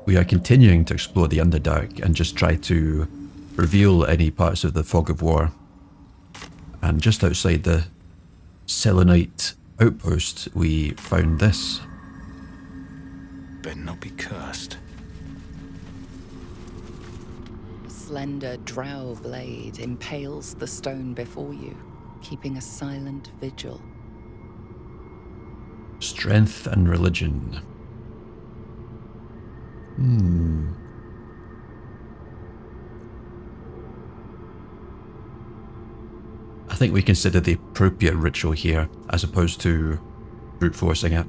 We are continuing to explore the Underdark and just try to reveal any parts of the Fog of War. And just outside the Selenite outpost, we found this. Better not be cursed. A slender Drow Blade impales the stone before you, keeping a silent vigil. Strength and religion. I think we consider the appropriate ritual here, as opposed to brute forcing it.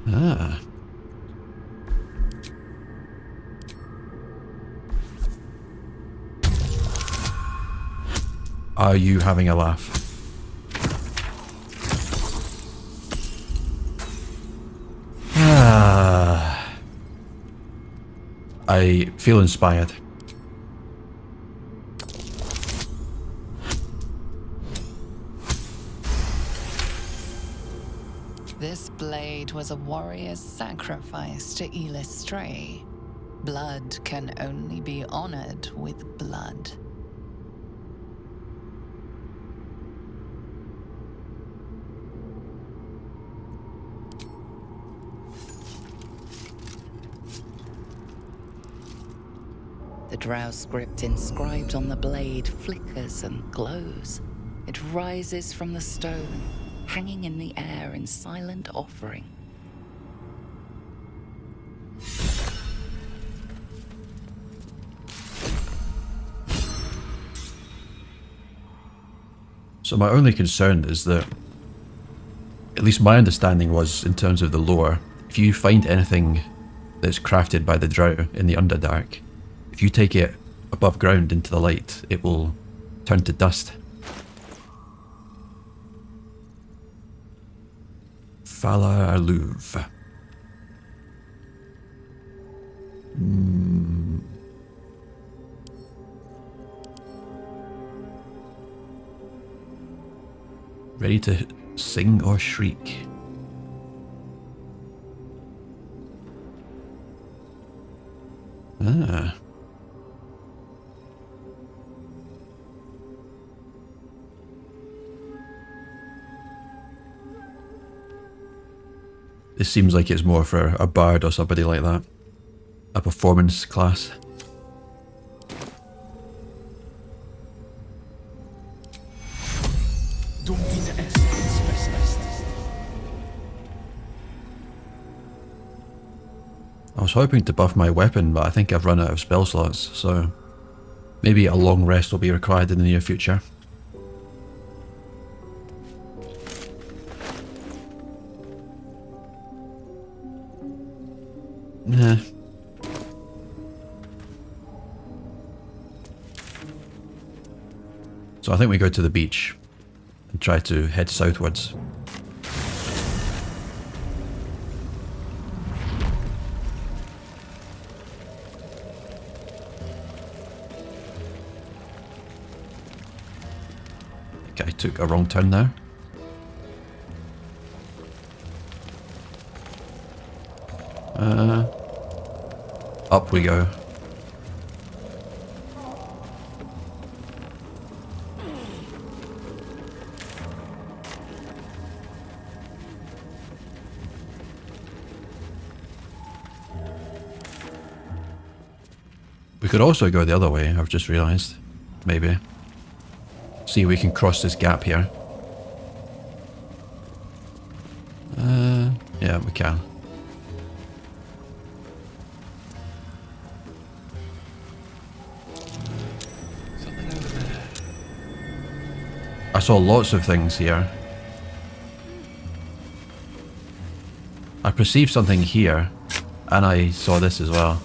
Ah. Are you having a laugh? I feel inspired. This blade was a warrior's sacrifice to Elis Stray. Blood can only be honored with blood. The Drow script inscribed on the blade flickers and glows. It rises from the stone, hanging in the air in silent offering. So my only concern is that, at least my understanding was, in terms of the lore, if you find anything that's crafted by the Drow in the Underdark, if you take it above ground into the light, it will turn to dust. Falar Aluv. Ready to sing or shriek? Ah. This seems like it's more for a bard or somebody like that. A performance class. I was hoping to buff my weapon, but I think I've run out of spell slots, so maybe a long rest will be required in the near future. Nah. So I think we go to the beach and try to head southwards. Okay, I took a wrong turn there. Up we go. We could also go the other way, I've just realised. Maybe. See if we can cross this gap here. Yeah, we can. I saw lots of things here. I perceived something here, and I saw this as well.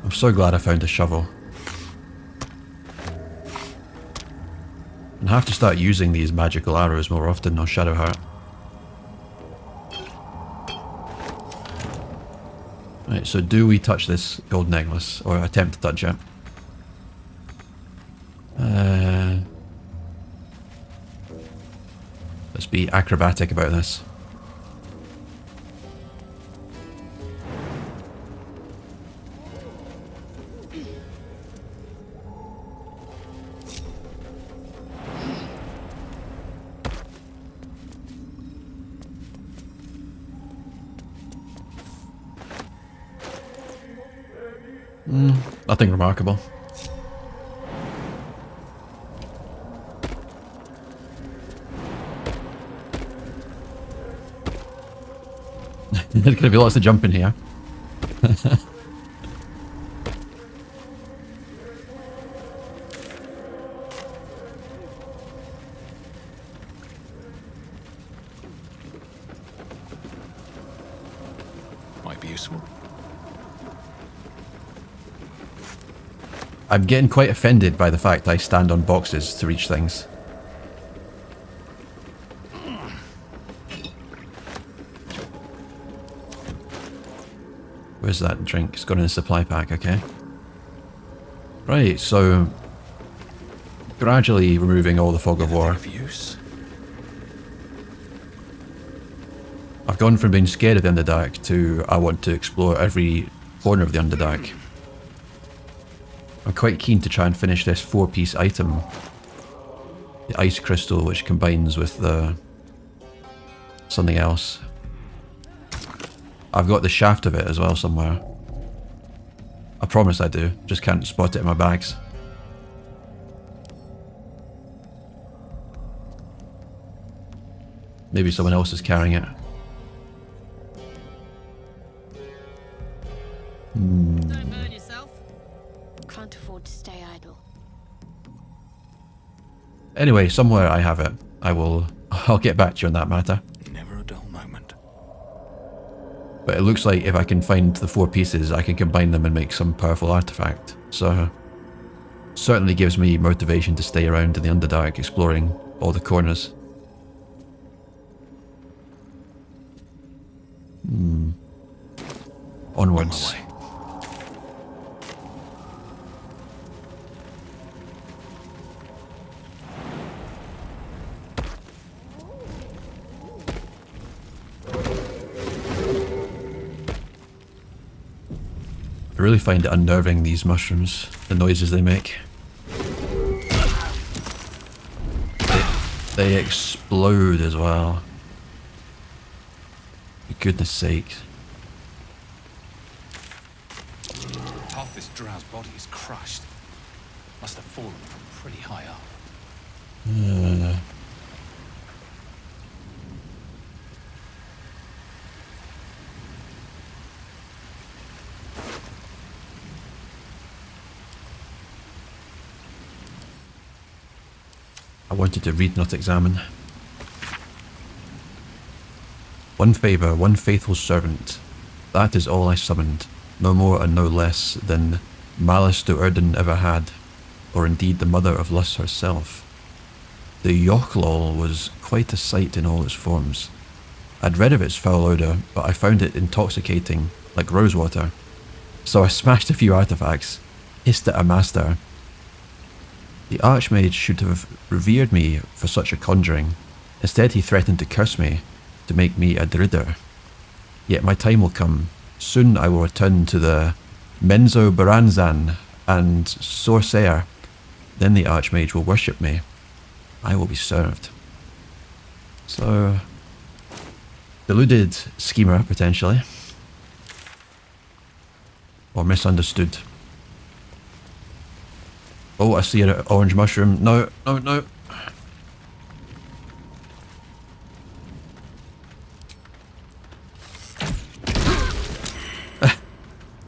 I'm so glad I found a shovel. And I have to start using these magical arrows more often on Shadowheart. Right, so do we touch this gold necklace, or attempt to touch it? Let's be acrobatic about this. Nothing remarkable. There's gonna be lots of jumping here. Might be useful. I'm getting quite offended by the fact I stand on boxes to reach things. Where's that drink? It's got in a supply pack, okay. Right, so gradually removing all the fog of war. Of use? I've gone from being scared of the Underdark to I want to explore every corner of the Underdark. I'm quite keen to try and finish this 4-piece item. The ice crystal, which combines with the something else. I've got the shaft of it as well somewhere. I promise I do, just can't spot it in my bags. Maybe someone else is carrying it. Don't burn yourself. Can't afford to stay idle. Anyway, somewhere I have it. I'll get back to you on that matter. Never a dull moment. But it looks like if I can find the 4 pieces, I can combine them and make some powerful artifact. So, certainly gives me motivation to stay around in the Underdark, exploring all the corners. Onwards. On my way. I really find it unnerving, these mushrooms, the noises they make. They explode as well. For goodness sake. Half this drow's body is crushed. Must have fallen from pretty high up. I wanted to read, not examine. One favour, one faithful servant. That is all I summoned. No more and no less than malice to Erden ever had, or indeed the mother of lust herself. The Yochlol was quite a sight in all its forms. I'd read of its foul odour, but I found it intoxicating, like rosewater. So I smashed a few artifacts, hissed at a master. The Archmage should have revered me for such a conjuring. Instead he threatened to curse me, to make me a dridder. Yet my time will come. Soon I will return to the Menzo Baranzan and Sorcerer. Then the Archmage will worship me. I will be served. So, deluded schemer, potentially. Or misunderstood. Oh, I see an orange mushroom. No, no, no.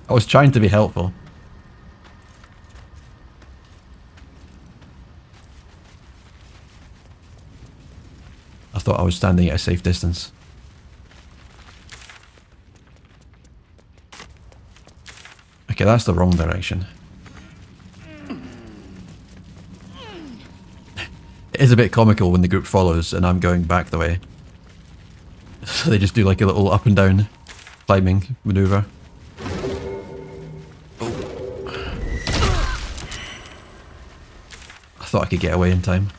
I was trying to be helpful. I thought I was standing at a safe distance. Okay, that's the wrong direction. It is a bit comical when the group follows and I'm going back the way. So they just do like a little up and down climbing maneuver. I thought I could get away in time.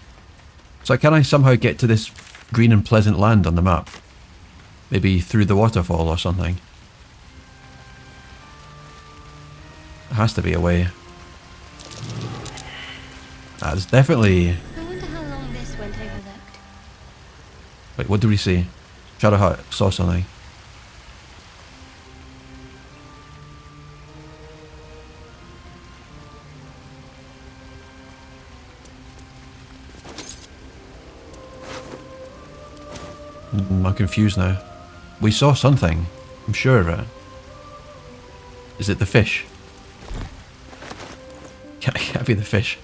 So can I somehow get to this green and pleasant land on the map. Maybe through the waterfall or something. There has to be a way. There's definitely... I wonder how long this went overlooked. Wait, what did we see? Shadow Hut saw something. I'm confused now. We saw something. I'm sure of it. Is it the fish? Can't be the fish.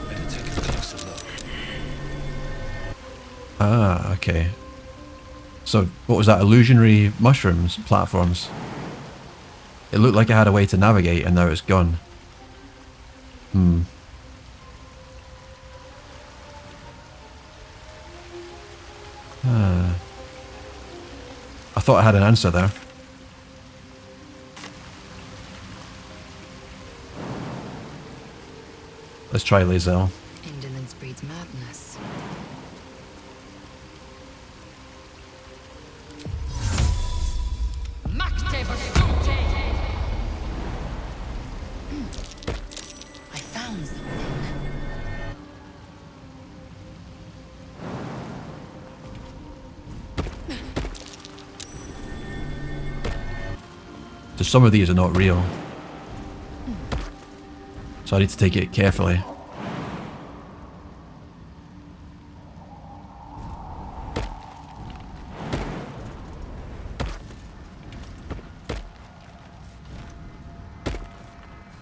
Better take a closer look. Ah, okay. So, what was that? Illusionary mushrooms platforms? It looked like it had a way to navigate and now it's gone. I thought I had an answer there. Let's try Lae'zel. Indolence breeds madness. I found something. So some of these are not real. So I need to take it carefully.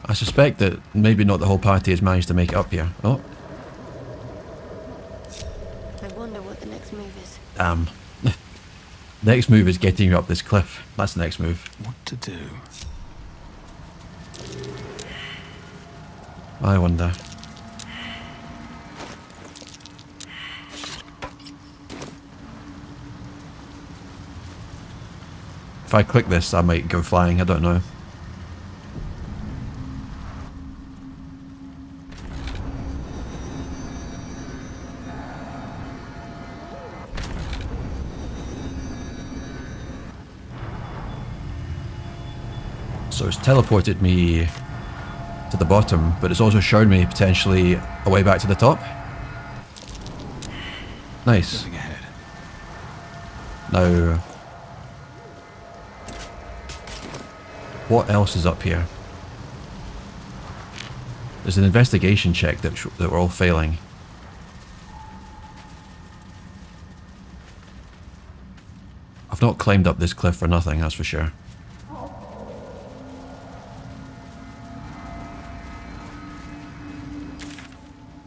I suspect that maybe not the whole party has managed to make it up here. Oh, I wonder what the next move is. damn. Next move is getting you up this cliff. That's the next move. What to do? I wonder. If I click this, I might go flying. I don't know. So it's teleported me to the bottom, but it's also shown me potentially a way back to the top. Nice. Nothing ahead. Now, what else is up here? There's an investigation check that we're all failing. I've not climbed up this cliff for nothing, that's for sure.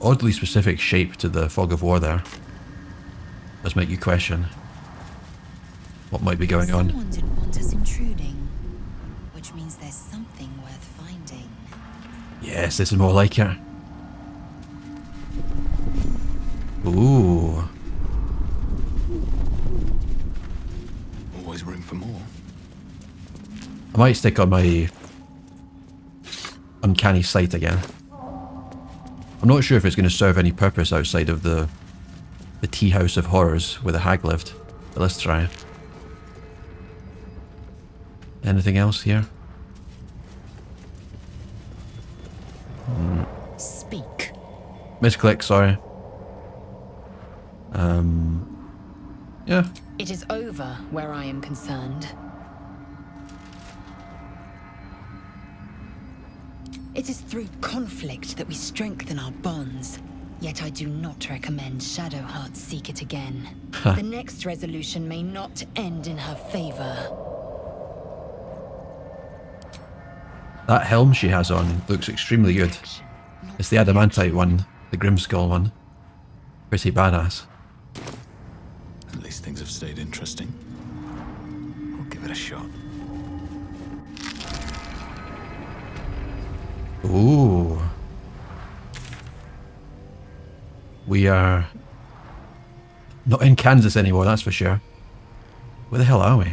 Oddly specific shape to the fog of war there. Does make you question what might be going on. Someone didn't want us intruding, which means there's something worth finding. Yes, this is more like it. Ooh. Always room for more. I might stick on my uncanny sight again. I'm not sure if it's going to serve any purpose outside of the tea house of horrors where the hag lived. But let's try. Anything else here? Speak. Misclick, sorry. Yeah. It is over where I am concerned. It is through conflict that we strengthen our bonds. Yet I do not recommend Shadowheart seek it again. The next resolution may not end in her favor. That helm she has on looks extremely good. It's the adamantite one, the Grimskull one. Pretty badass. At least things have stayed interesting. We'll give it a shot. Ooh. We are not in Kansas anymore, that's for sure. Where the hell are we?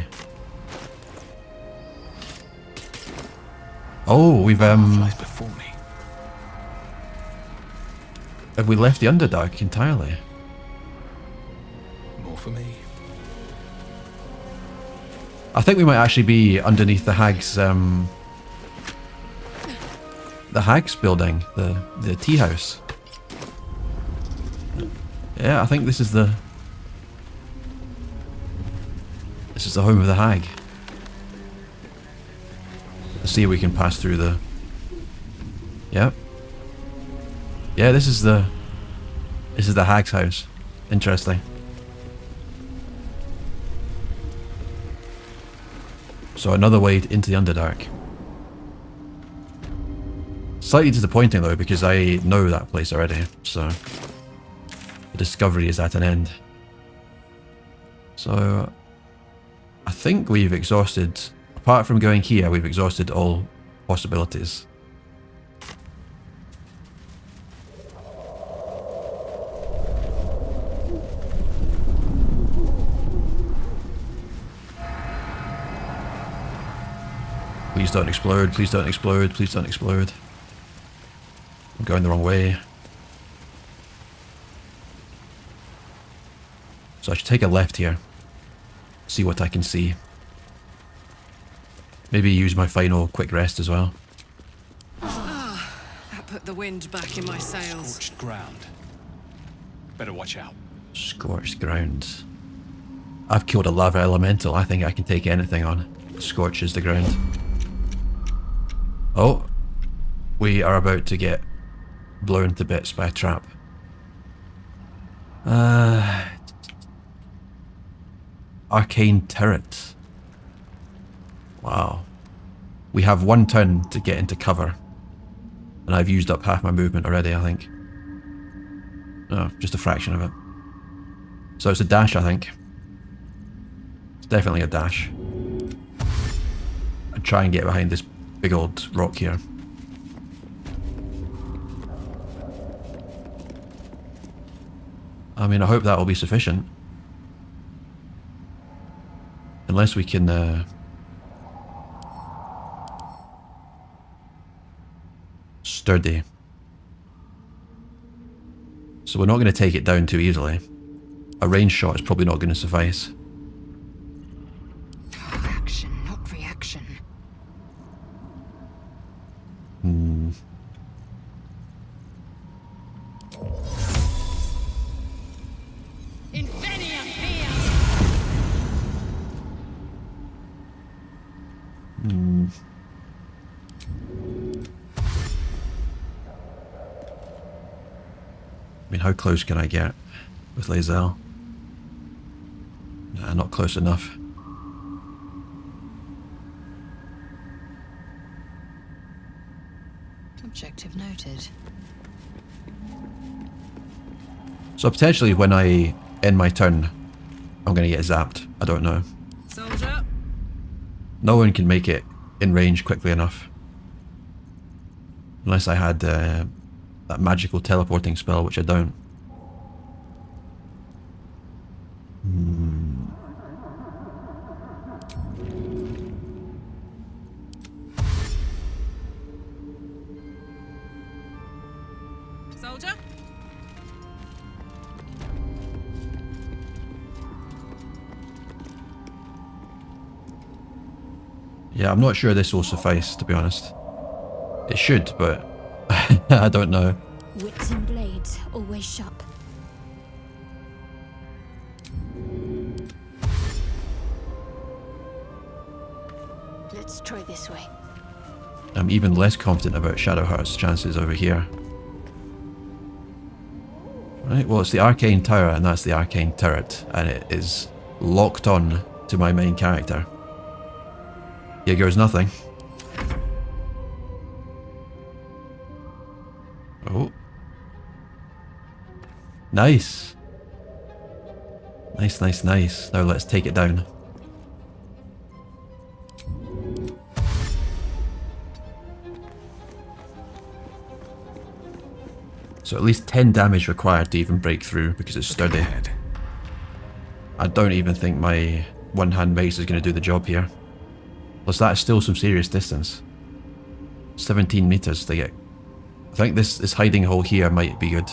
Oh, we've Flies before me. Have we left the Underdark entirely? More for me. I think we might actually be underneath the Hag's building, the tea house. Yeah, I think this is the home of the Hag. Let's see if we can pass through the. Yep. Yeah, this is the Hag's house. Interesting. So another way into the Underdark. Slightly disappointing though, because I know that place already, so the discovery is at an end. So I think we've exhausted, apart from going here, we've exhausted all possibilities. Please don't explode, please don't explode, please don't explode. I'm going the wrong way. So I should take a left here. See what I can see. Maybe use my final quick rest as well. That put the wind back in my sails. Scorched ground. Better watch out. Scorched ground. I've killed a lava elemental. I think I can take anything on. Scorches the ground. Oh, we are about to get blown to bits by a trap. Arcane turret. Wow. We have 1 turn to get into cover. And I've used up half my movement already, I think. Oh, just a fraction of it. So it's a dash, I think. It's definitely a dash. I'd try and get behind this big old rock here. I mean, I hope that will be sufficient. Unless we can sturdy. So we're not going to take it down too easily. A range shot is probably not going to suffice. Action, not reaction. I mean, how close can I get with Lae'zel? Nah, not close enough. Objective noted. So potentially when I end my turn, I'm going to get zapped. I don't know. Soldier. No one can make it in range quickly enough. Unless I had that magical teleporting spell, which I don't. Soldier. Yeah, I'm not sure this will suffice, to be honest. It should, but I don't know. Wits and blades always sharp. Let's try this way. I'm even less confident about Shadowheart's chances over here. Right, well, it's the Arcane Tower, and that's the Arcane Turret, and it is locked on to my main character. Here goes nothing. Oh. Nice. Nice, nice, nice. Now let's take it down. So at least 10 damage required to even break through because it's sturdy. I don't even think my one-hand mace is going to do the job here. Plus that is still some serious distance. 17 meters to get. I think this hiding hole here might be good.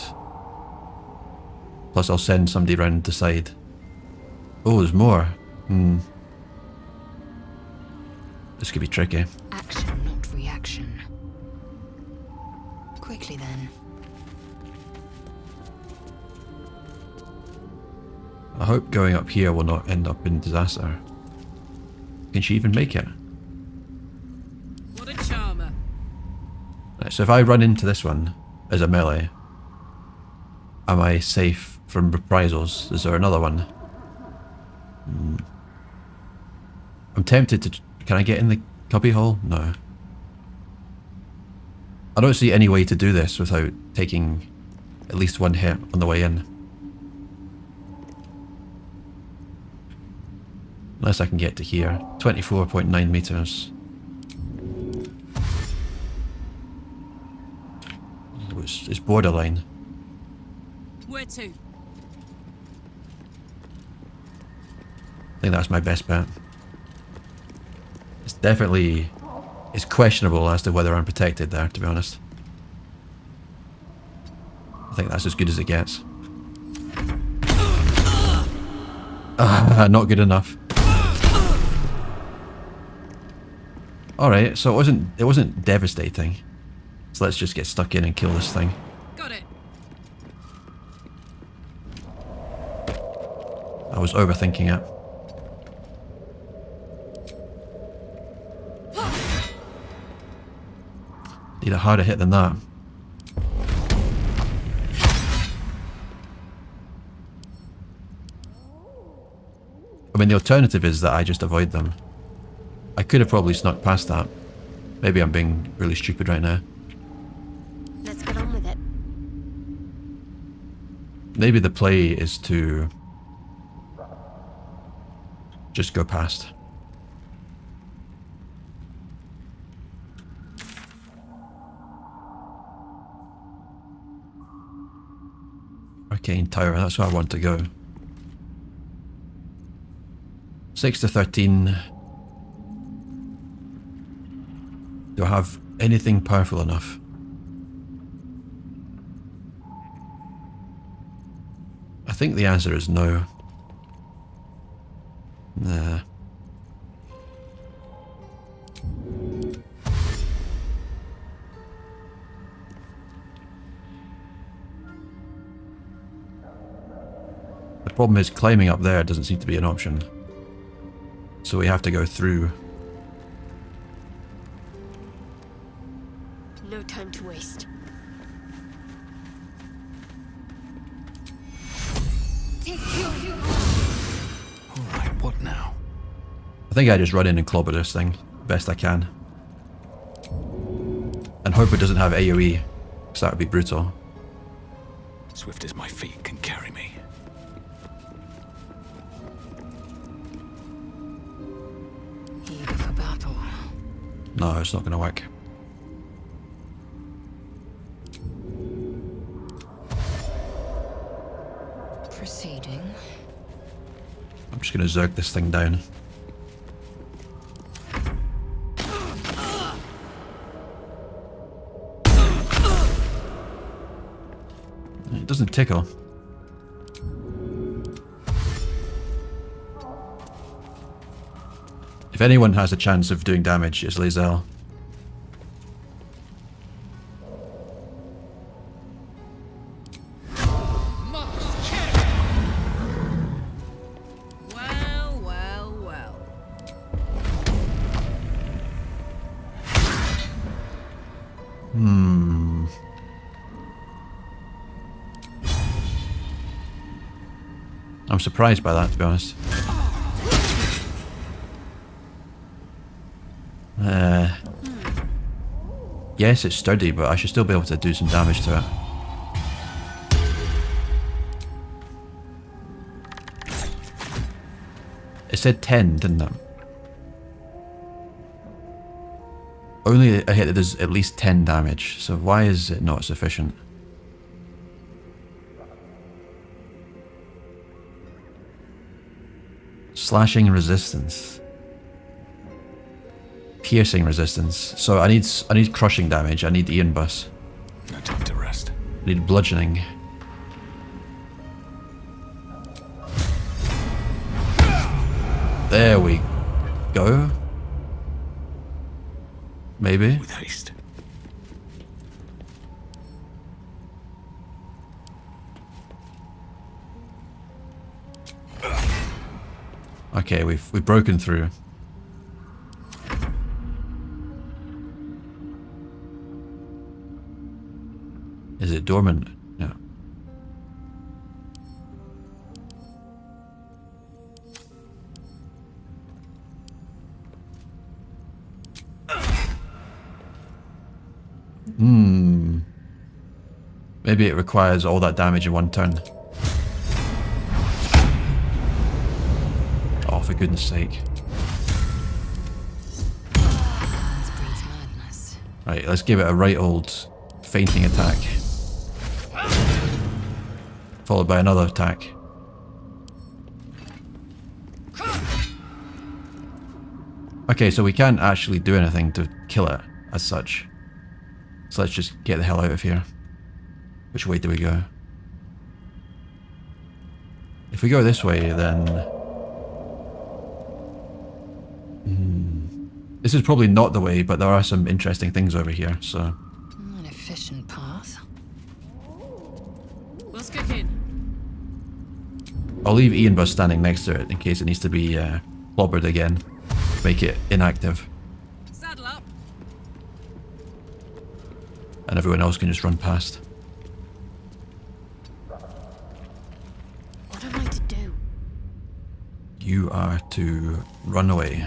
Plus I'll send somebody round the side. Oh, there's more. This could be tricky. Action, not reaction. Quickly then. I hope going up here will not end up in disaster. Can she even make it? What a charmer. Right, so if I run into this one as a melee, am I safe from reprisals? Is there another one? I'm tempted to... Can I get in the cubbyhole? No. I don't see any way to do this without taking at least one hit on the way in. Unless I can get to here. 24.9 meters. It's borderline. Where to? I think that's my best bet. It's definitely... It's questionable as to whether I'm protected there, to be honest. I think that's as good as it gets. Not good enough. Alright, so it wasn't devastating. So let's just get stuck in and kill this thing. Got it. I was overthinking it. Need a harder hit than that. I mean, the alternative is that I just avoid them. I could have probably snuck past that. Maybe I'm being really stupid right now. Let's get on with it. Maybe the play is to just go past. Arcane Tower, that's where I want to go. 6 to 13. Do I have anything powerful enough? I think the answer is no. Nah. The problem is climbing up there doesn't seem to be an option. So we have to go through. No time to waste. Alright, what now? I think I just run in and clobber this thing best I can. And hope it doesn't have AoE, because that would be brutal. Swift as my feet can carry me. Eager for battle. No, it's not going to work. Proceeding. I'm just going to zerg this thing down. It doesn't tickle. If anyone has a chance of doing damage, it's Lae'zel. Well, well, well. I'm surprised by that, to be honest. Yes, it's sturdy, but I should still be able to do some damage to it. It said 10, didn't it? Only a hit that does at least 10 damage, so why is it not sufficient? Slashing resistance. Piercing resistance. So I need crushing damage, I need Ianbus. No time to rest. I need bludgeoning. There we go. Maybe. With haste. Okay, we've broken through. Is it dormant? Yeah. Maybe it requires all that damage in one turn. Oh, for goodness sake. This breeds madness. Right, let's give it a right old fainting attack. Followed by another attack. Okay, so we can't actually do anything to kill it as such. So let's just get the hell out of here. Which way do we go? If we go this way, then... This is probably not the way, but there are some interesting things over here, so... An efficient path. What's cooking? I'll leave Ianbus standing next to it in case it needs to be clobbered again. Make it inactive. Saddle up. And everyone else can just run past. What am I to do? You are to run away.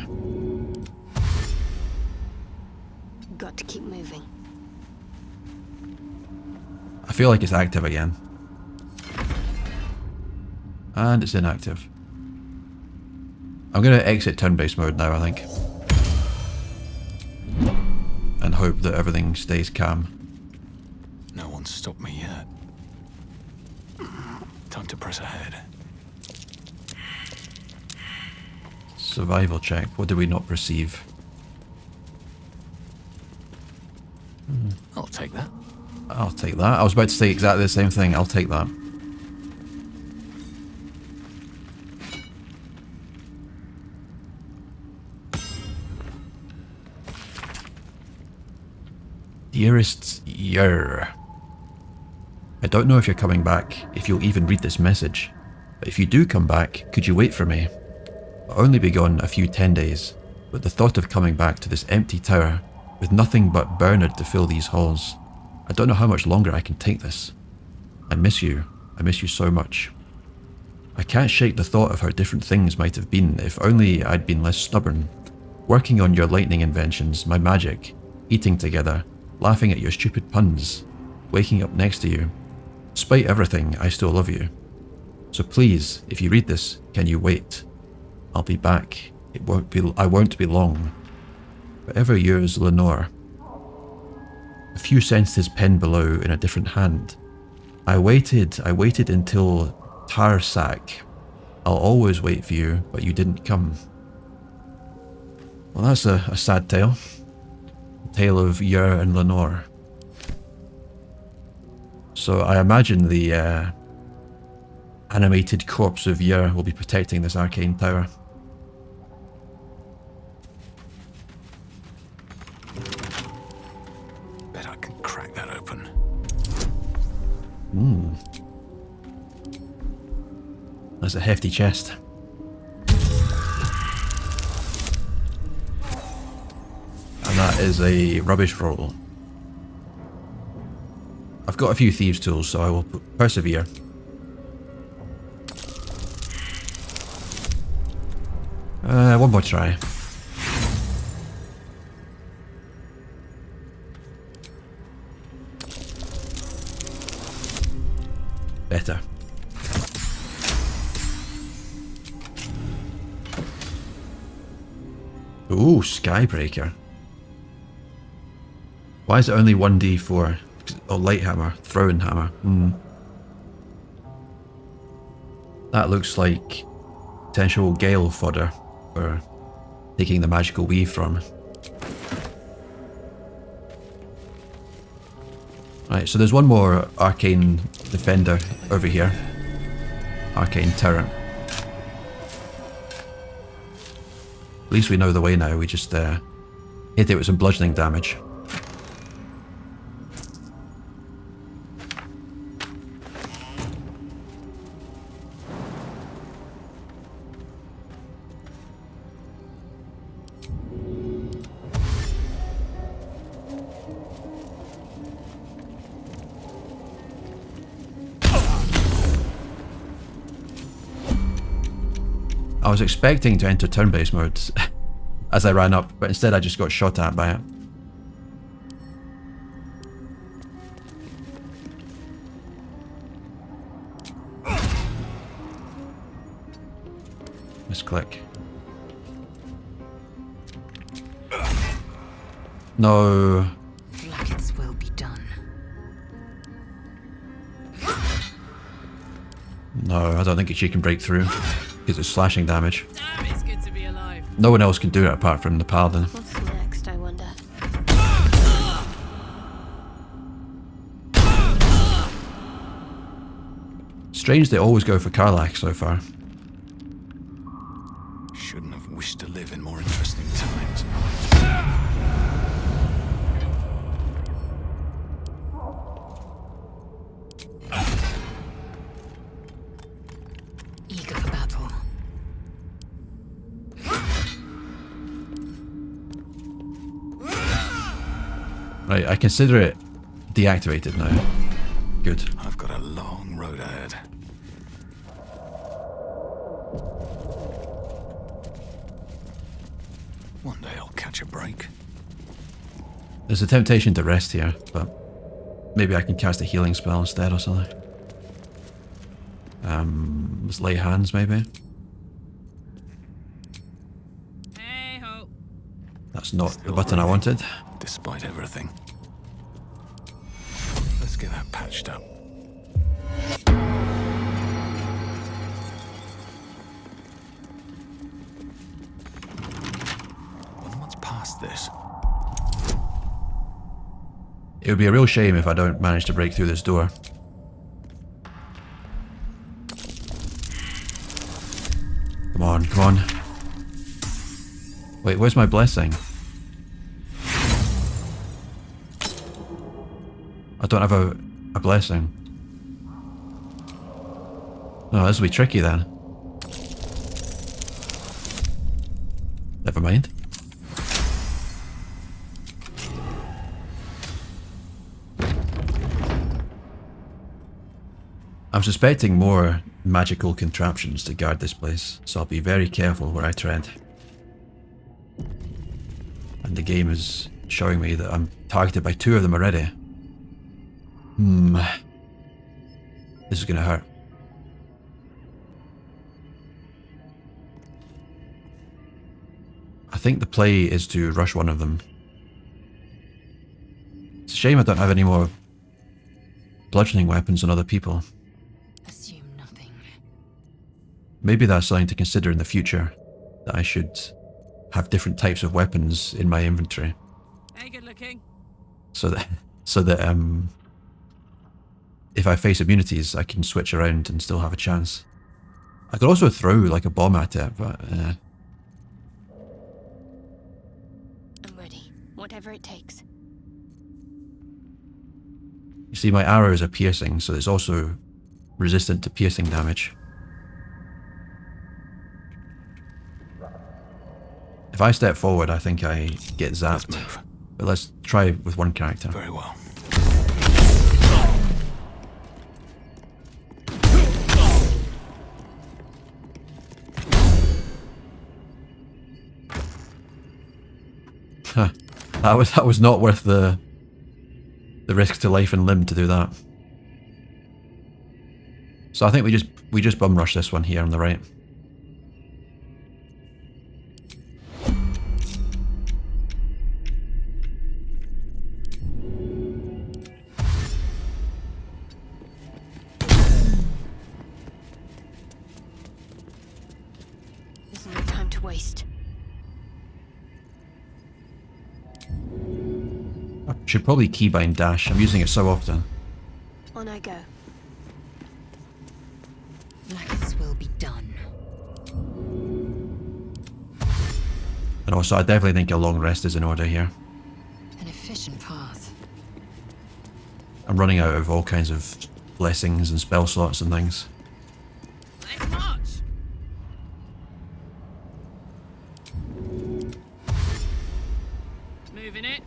Got to keep moving. I feel like it's active again. And it's inactive. I'm going to exit turn-based mode now, I think. And hope that everything stays calm. No one's stopped me yet. Time to press ahead. Survival check. What did we not perceive? I'll take that. I'll take that. I was about to say exactly the same thing. I'll take that. Dearest Yer, I don't know if you're coming back, if you'll even read this message, but if you do come back, could you wait for me? I'll only be gone a few 10 days, but the thought of coming back to this empty tower, with nothing but Bernard to fill these halls, I don't know how much longer I can take this. I miss you so much. I can't shake the thought of how different things might have been if only I'd been less stubborn, working on your lightning inventions, my magic, eating together, laughing at your stupid puns, waking up next to you. Despite everything, I still love you. So please, if you read this, can you wait? I'll be back. I won't be long. Forever yours, Lenore. A few sentences penned below in a different hand. I waited until Tarsak. I'll always wait for you, but you didn't come. Well, that's a sad tale. Tale of Yer and Lenore. So I imagine the animated corpse of Yer will be protecting this Arcane Tower. Bet I can crack that open. That's a hefty chest. And that is a rubbish roll. I've got a few thieves' tools, so I will persevere. One more try. Better. Ooh, Skybreaker. Why is it only 1d4? Oh, light hammer, throwing hammer. That looks like potential gale fodder for taking the magical weave from. Right, so there's one more arcane defender over here. Arcane Tower. At least we know the way now. We just hit it with some bludgeoning damage. I was expecting to enter turn-based mode as I ran up, but instead I just got shot at by it. Misclick. No. Blackens will be done. No, I don't think she can break through. Because it's slashing damage. Damn, it's good to be alive. No one else can do it apart from the paladin. What's next, I wonder? Strange they always go for Karlach so far. Shouldn't have wished to live in more interesting times. Eager for battle. Right, I consider it deactivated now. Good. I've got a long road ahead. One day I'll catch a break. There's a temptation to rest here, but maybe I can cast a healing spell instead or something. Let's lay hands maybe. Hey ho. That's not the button I wanted. Despite everything. Let's get that patched up. Wonder what's past this. It would be a real shame if I don't manage to break through this door. Come on, come on. Wait, where's my blessing? I don't have a blessing. Oh, this will be tricky then. Never mind. I'm suspecting more magical contraptions to guard this place, so I'll be very careful where I tread. And the game is showing me that I'm targeted by 2 of them already. This is gonna hurt. I think the play is to rush one of them. It's a shame I don't have any more bludgeoning weapons on other people. Assume nothing. Maybe that's something to consider in the future, that I should have different types of weapons in my inventory. Hey, good looking. So that if I face immunities, I can switch around and still have a chance. I could also throw like a bomb at it, but I'm ready. Whatever it takes. you see my arrows are piercing, so it's also resistant to piercing damage. If I step forward, I think I get zapped. But let's try with one character. Very well. That was not worth the risk to life and limb to do that. So I think we just bum rush this one here on the right. There's no time to waste. I should probably keybind dash. I'm using it so often. On I go. Blackens will be done. And also, I definitely think a long rest is in order here. An efficient path. I'm running out of all kinds of blessings and spell slots and things. Let's march. Moving it.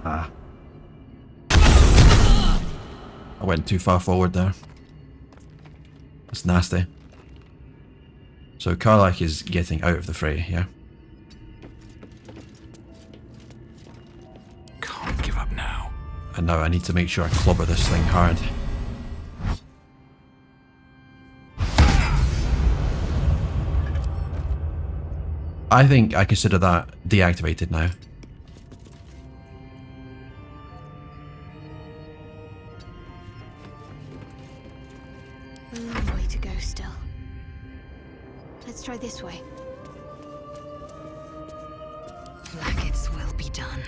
Ah. I went too far forward there. That's nasty. So Karlach is getting out of the fray, yeah? Can't give up now. And now I need to make sure I clobber this thing hard. I think I consider that deactivated now. Way to go still. Let's try this way. Blackets will be done.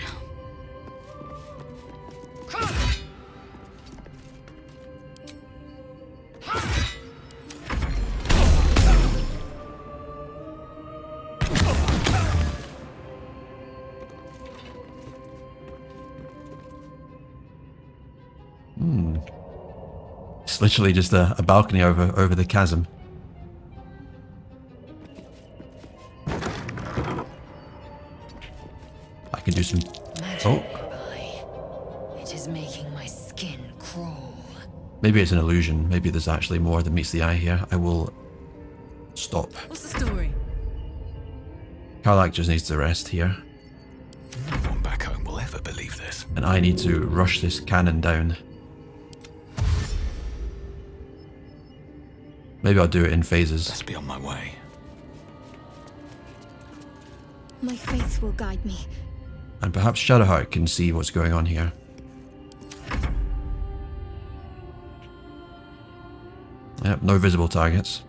It's literally just a balcony over the chasm. I can do some... Magic Oh, nearby. It is making my skin crawl. maybe it's an illusion. Maybe there's actually more than meets the eye here. I will stop. What's the story? Karlach just needs to rest here. No one back home will ever believe this. And I need to rush this cannon down. Maybe I'll do it in phases. Let's be on my way. My faith will guide me. And perhaps Shadowheart can see what's going on here. Yep, no visible targets.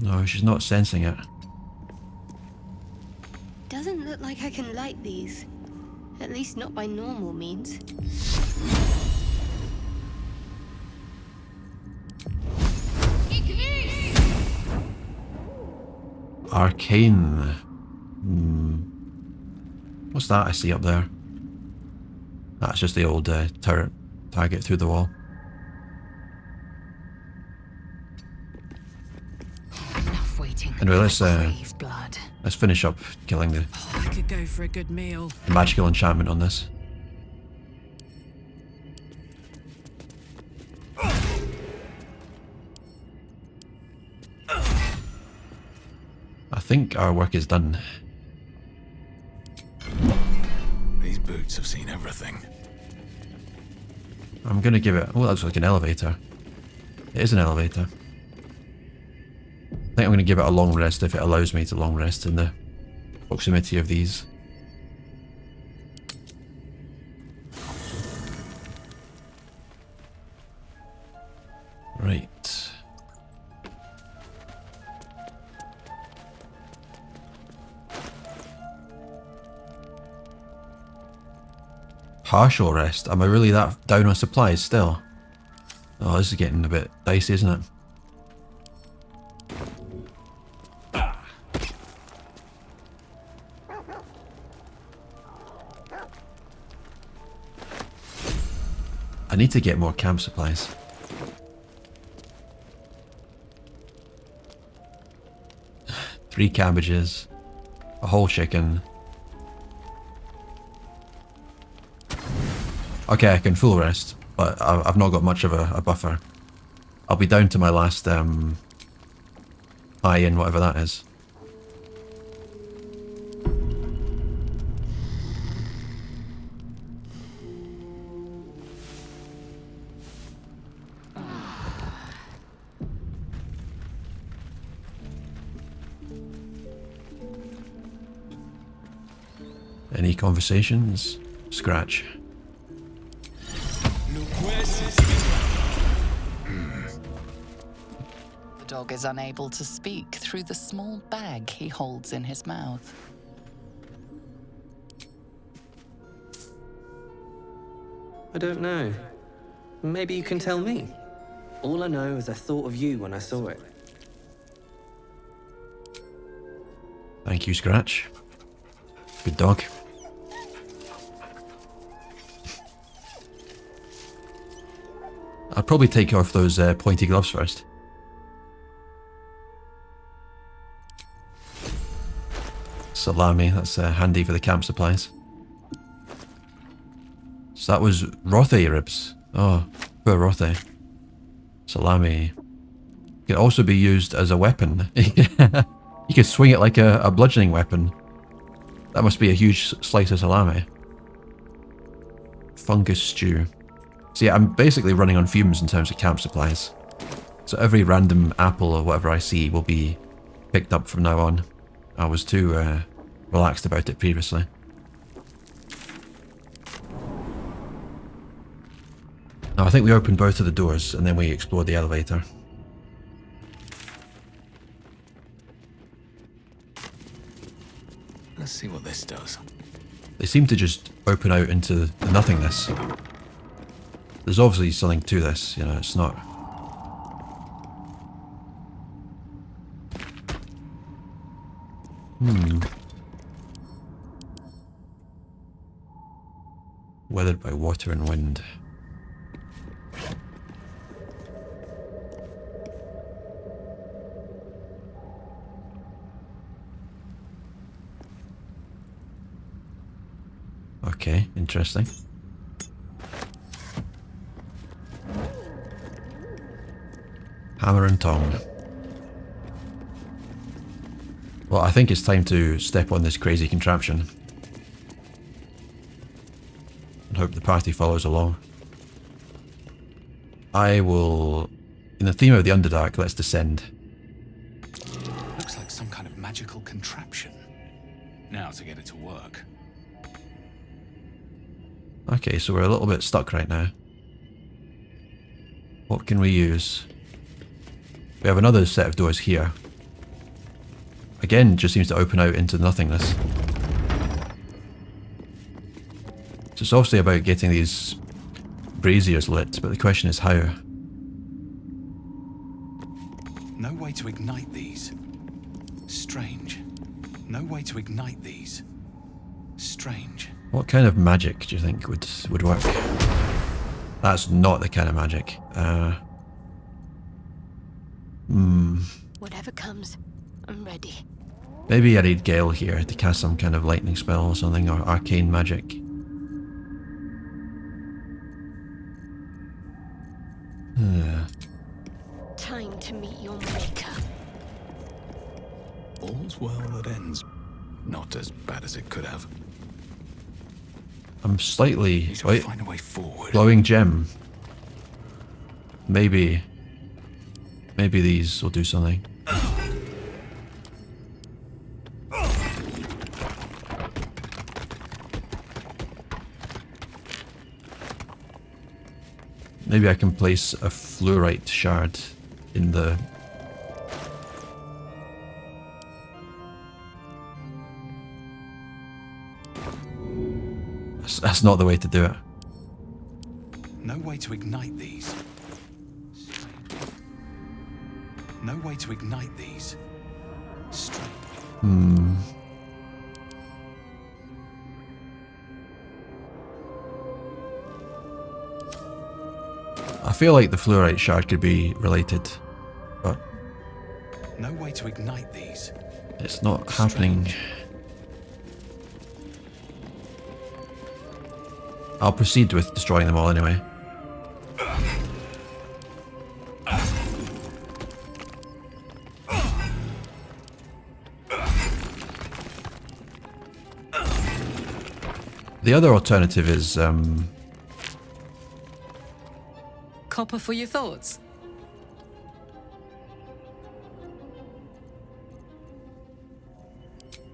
No, she's not sensing it. Doesn't look like I can light these. At least not by normal means. Arcane. What's that I see up there? That's just the old turret target through the wall. Enough waiting. Anyway, I crave blood. let's finish up killing the Oh, I could go for a good meal. magical enchantment on this. I think our work is done. These boots have seen everything. I'm gonna give it... Oh, that looks like an elevator. It is an elevator. I think I'm gonna give it a long rest if it allows me to long rest in the proximity of these. Right. Partial rest? Am I really that down on supplies still? Oh, this is getting a bit dicey, isn't it? I need to get more camp supplies. Three cabbages, a whole chicken. Okay, I can full rest, but I've not got much of a buffer. I'll be down to my last iron, whatever that is. Any conversations? Scratch. dog is unable to speak through the small bag he holds in his mouth. I don't know. Maybe you can tell me. All I know is I thought of you when I saw it. Thank you, Scratch. Good dog. I'd probably take off those pointy gloves first. Salami, that's handy for the camp supplies. So that was Rothe ribs. Oh, poor Rothe. Salami. Can also be used as a weapon. You could swing it like a bludgeoning weapon. That must be a huge slice of salami. Fungus stew. So yeah, I'm basically running on fumes in terms of camp supplies. So every random apple or whatever I see will be picked up from now on. I was too relaxed about it previously. Now I think we opened both of the doors and then we explored the elevator. Let's see what this does. They seem to just open out into the nothingness. There's obviously something to this, you know, it's not... Weathered by water and wind. Okay, interesting. Hammer and tong. Well, I think it's time to step on this crazy contraption. And hope the party follows along. I will... In the theme of the Underdark, let's descend. Looks like some kind of magical contraption. Now to get it to work. Okay, so we're a little bit stuck right now. What can we use? We have another set of doors here. Again, just seems to open out into nothingness. So it's obviously about getting these braziers lit, but the question is how. No way to ignite these. Strange. No way to ignite these. Strange. What kind of magic do you think would work? That's not the kind of magic. Whatever comes, I'm ready. Maybe I need Gale here to cast some kind of lightning spell or something, or arcane magic. Time to meet your maker. All's well that ends. Not as bad as it could have. I'm slightly... Need to Wait, find a way forward. glowing gem. Maybe these will do something. Maybe I can place a fluorite shard in the... That's not the way to do it. No way to ignite these. No way to ignite these. Strange. I feel like the fluorite shard could be related, but No way to ignite these. it's not happening. I'll proceed with destroying them all anyway. The other alternative is, Copper for your thoughts.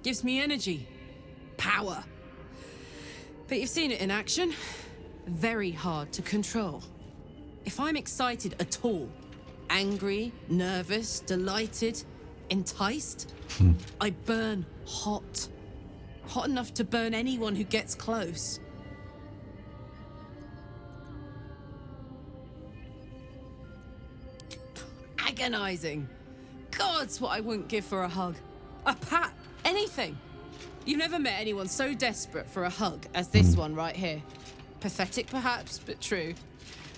Gives me energy. Power. But you've seen it in action. Very hard to control. If I'm excited at all, Angry, nervous, delighted, enticed. I burn hot. Hot enough to burn anyone who gets close. Agonizing. God's what I wouldn't give for a hug. A pat. Anything. You've never met anyone so desperate for a hug as this one right here. Pathetic perhaps, but true.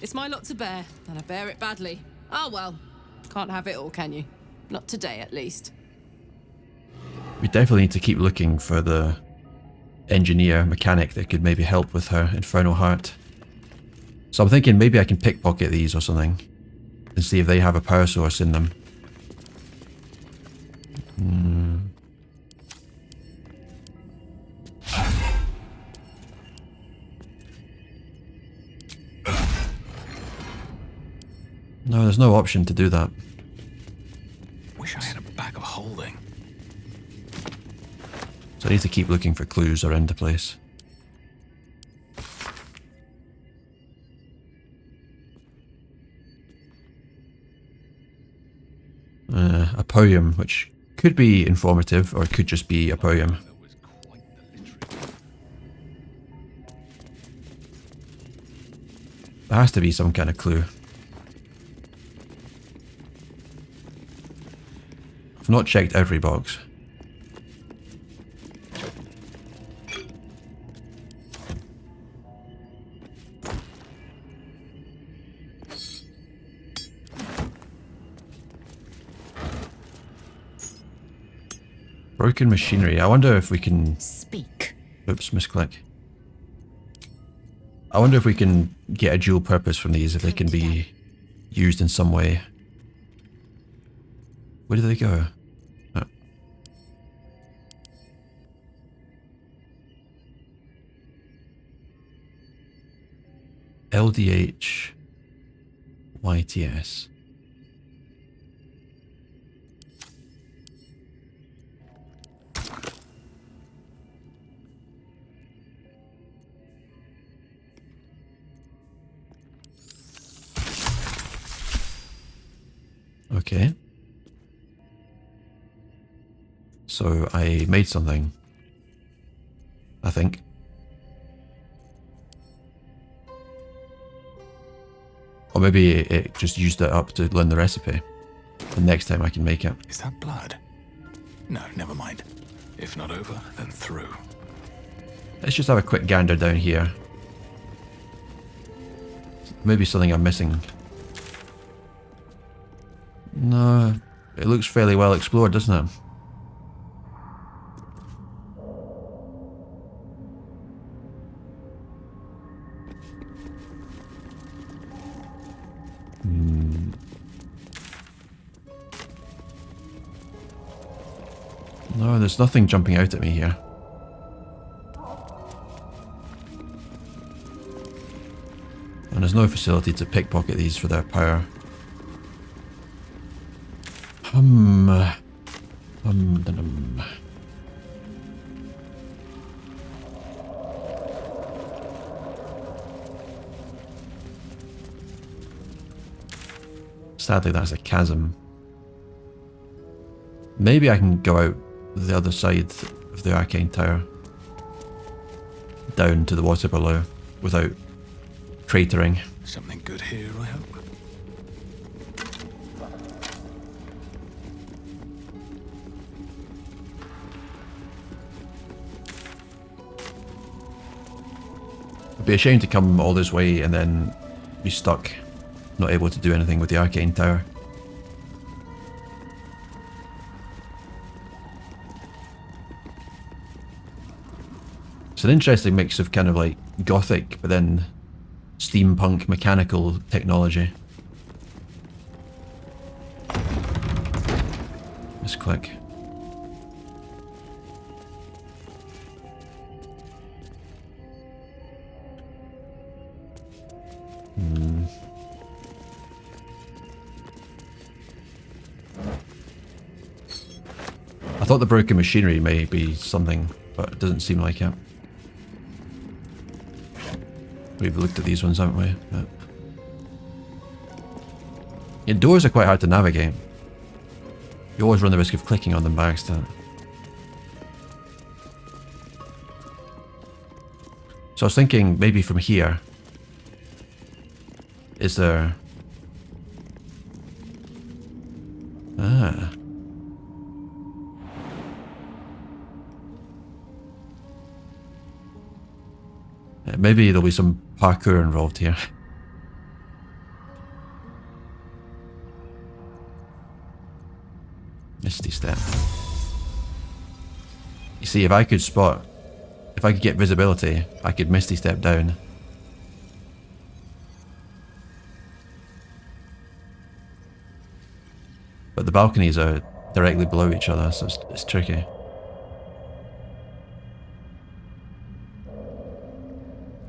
It's my lot to bear, and I bear it badly. Oh well. Can't have it all, can you? Not today, at least. We definitely need to keep looking for the engineer, mechanic that could maybe help with her infernal heart. So I'm thinking maybe I can pickpocket these or something and see if they have a power source in them. No, there's no option to do that. Wish I had a bag of holding. So I need to keep looking for clues around the place. A poem, which could be informative or it could just be a poem. That was quite the literary. There has to be some kind of clue. I've not checked every box. Broken machinery. I wonder if we can... Speak. Oops, misclick. I wonder if we can get a dual purpose from these, if they can be used in some way. Where do they go? Oh. LDH YTS. Okay. So I made something, I think. Or maybe it just used it up to learn the recipe. The next time I can make it. Is that blood? No, never mind. If not over, then through. Let's just have a quick gander down here. Maybe something I'm missing. No, it looks fairly well explored, doesn't it? No, there's nothing jumping out at me here. And there's no facility to pickpocket these for their power. Dum. Sadly, that's a chasm. Maybe I can go out the other side of the Arcane Tower. Down to the water below without cratering. Something good here, I hope. It'd be a shame to come all this way and then be stuck, not able to do anything with the Arcane Tower. It's an interesting mix of kind of like gothic, but then steampunk mechanical technology. Misclick. I thought the broken machinery may be something, but it doesn't seem like it. We've looked at these ones, haven't we? Yeah. Yeah, doors are quite hard to navigate. You always run the risk of clicking on them by accident. So I was thinking maybe from here. Is there... Ah. Yeah, maybe there'll be some parkour involved here. Misty step. You see, if I could get visibility, I could misty step down. But the balconies are directly below each other, so it's tricky.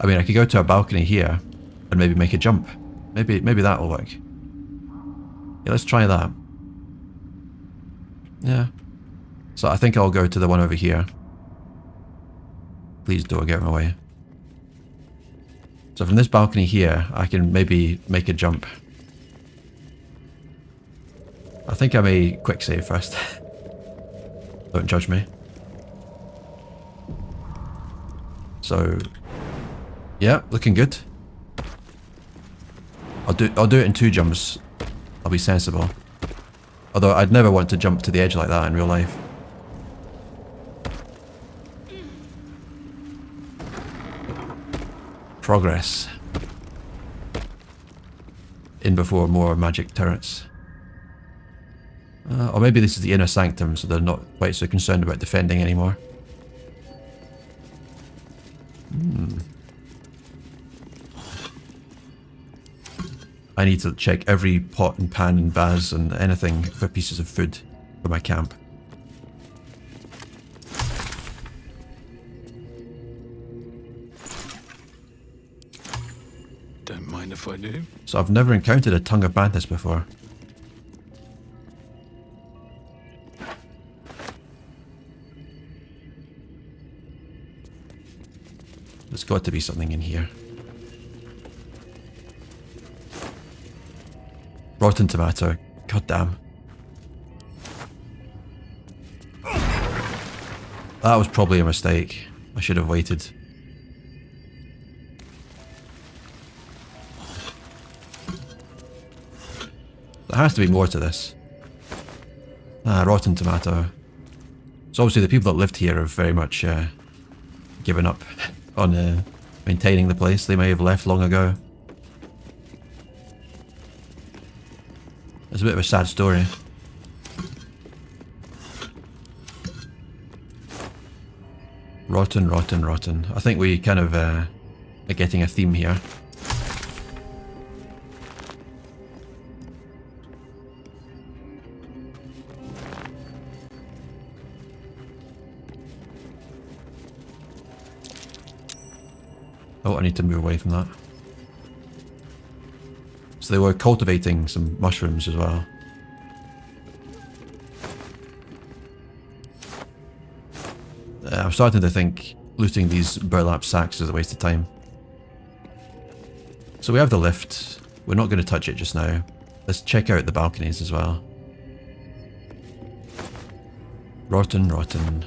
I mean, I could go to a balcony here and maybe make a jump. Maybe that'll work. Yeah, let's try that. Yeah. So I think I'll go to the one over here. Please don't get in my way. So from this balcony here, I can maybe make a jump. I think I may quick save first. Don't judge me. So, yeah, looking good. I'll do it in 2 jumps. I'll be sensible. Although I'd never want to jump to the edge like that in real life. Progress. In before more magic turrets. Or maybe this is the inner sanctum, so they're not quite so concerned about defending anymore. I need to check every pot and pan and vase and anything for pieces of food for my camp. Don't mind if I do. So I've never encountered a tongue of madness before. There's got to be something in here. Rotten tomato. God damn. That was probably a mistake. I should have waited. There has to be more to this. Ah, rotten tomato. So obviously the people that lived here have very much given up on maintaining the place. They may have left long ago. It's a bit of a sad story. Rotten, rotten, rotten. I think we kind of are getting a theme here. Oh, I need to move away from that. So they were cultivating some mushrooms as well. I'm starting to think looting these burlap sacks is a waste of time. So we have the lift. We're not going to touch it just now. Let's check out the balconies as well. Rotten, rotten.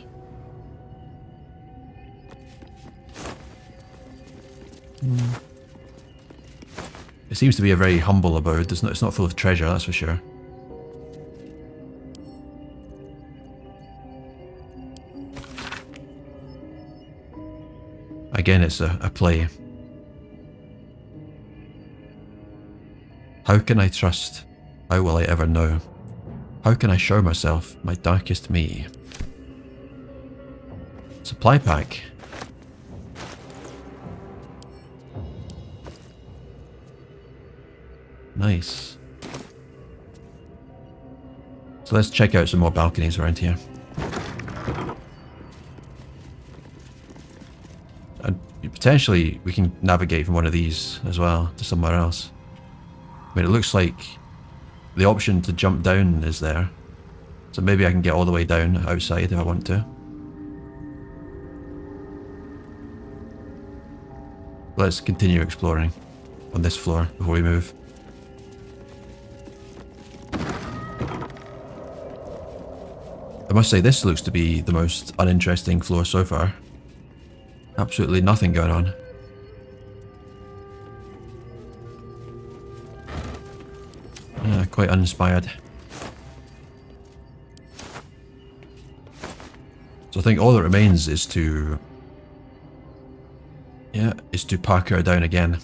It seems to be a very humble abode. It's not full of treasure, that's for sure. Again, it's a play. How can I trust? How will I ever know? How can I show myself my darkest me? Supply pack. Nice. So let's check out some more balconies around here. And potentially we can navigate from one of these as well to somewhere else. I mean, it looks like the option to jump down is there. So maybe I can get all the way down outside if I want to. Let's continue exploring on this floor before we move. must say this looks to be the most uninteresting floor so far. Absolutely nothing going on. Quite uninspired. So I think all that remains is to... yeah, is to parkour down again.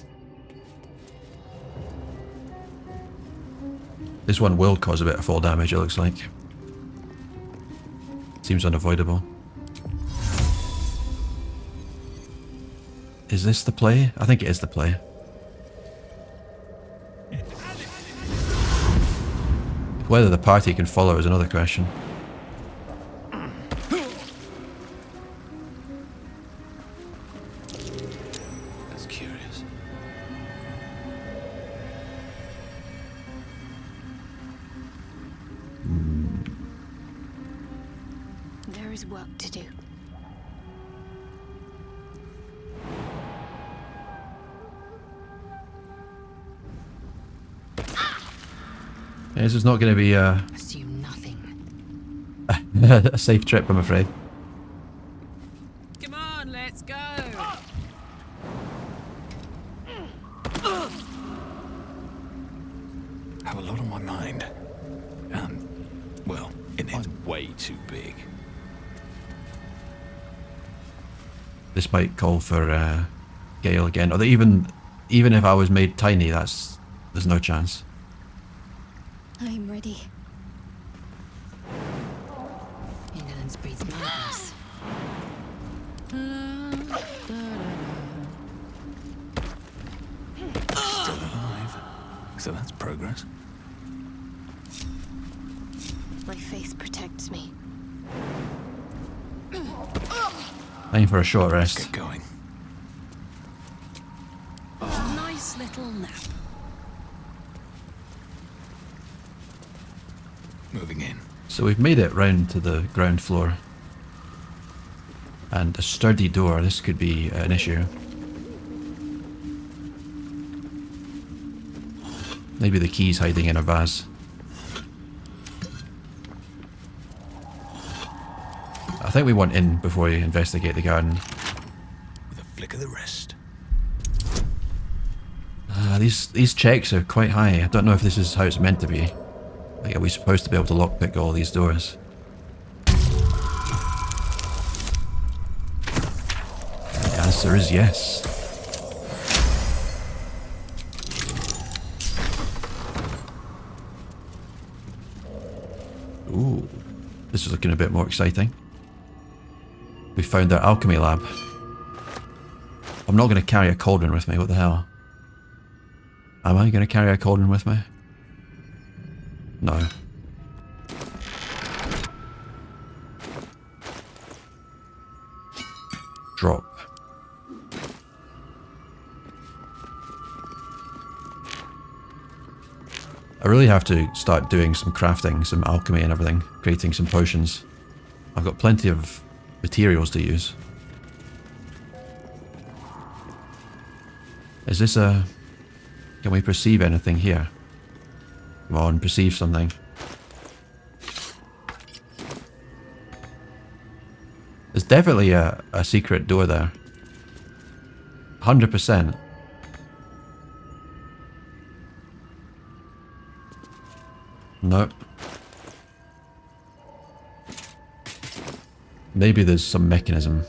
This one will cause a bit of fall damage, it looks like. Seems unavoidable. Is this the play? I think it is the play. Whether the party can follow is another question. That's curious. There is work to do. Yeah, this is not going to be Assume nothing. a safe trip, I'm afraid. Come on, let's go. Have a lot on my mind. Well, it's way too big. This might call for Gale again. Although even if I was made tiny, there's no chance. I'm ready. Indolence breeds madness. Still alive. So that's progress. My faith protects me. Time for a short Let's rest. get going. Nice little nap. Moving in. So we've made it round to the ground floor. And a sturdy door, this could be an issue. Maybe the key's hiding in a vase. I think we want in before we investigate the garden. With a flick of the wrist. These checks are quite high. I don't know if this is how it's meant to be. Like, are we supposed to be able to lockpick all these doors? The answer is yes. Ooh, this is looking a bit more exciting. We found our alchemy lab. I'm not going to carry a cauldron with me, what the hell? Am I going to carry a cauldron with me? No. Drop. I really have to start doing some crafting, some alchemy and everything, creating some potions. I've got plenty of materials to use. Is this a... Can we perceive anything here? Come on, perceive something. There's definitely a secret door there. 100%. Nope. Maybe there's some mechanism.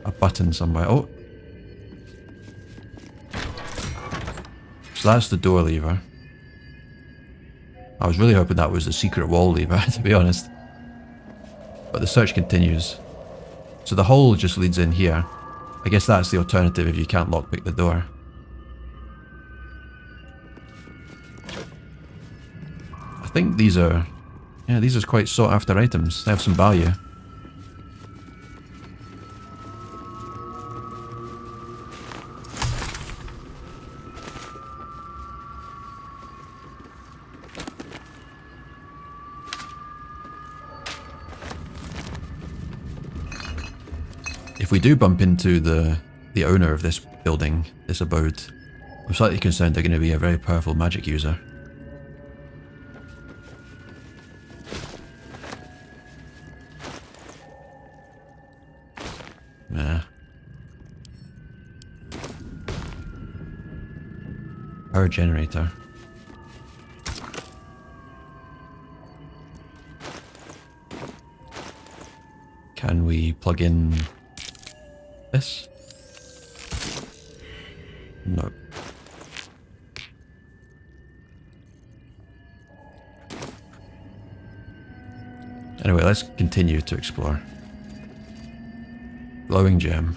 A button somewhere. Oh! So that's the door lever. I was really hoping that was the secret wall lever, to be honest. But the search continues. So the hole just leads in here. I guess that's the alternative if you can't lockpick the door. I think these are... Yeah, these are quite sought after items. They have some value. If we do bump into the owner of this building, this abode, I'm slightly concerned they're going to be a very powerful magic user. Power generator. Can we plug in this? No. Anyway, let's continue to explore. Glowing gem.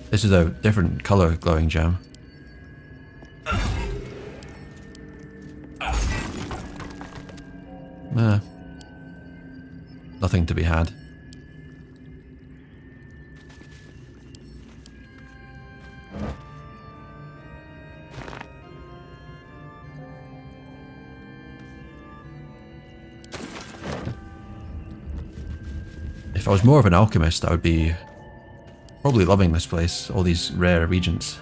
This is a different color glowing gem. Nothing to be had. If I was more of an alchemist, I would be probably loving this place, all these rare regents.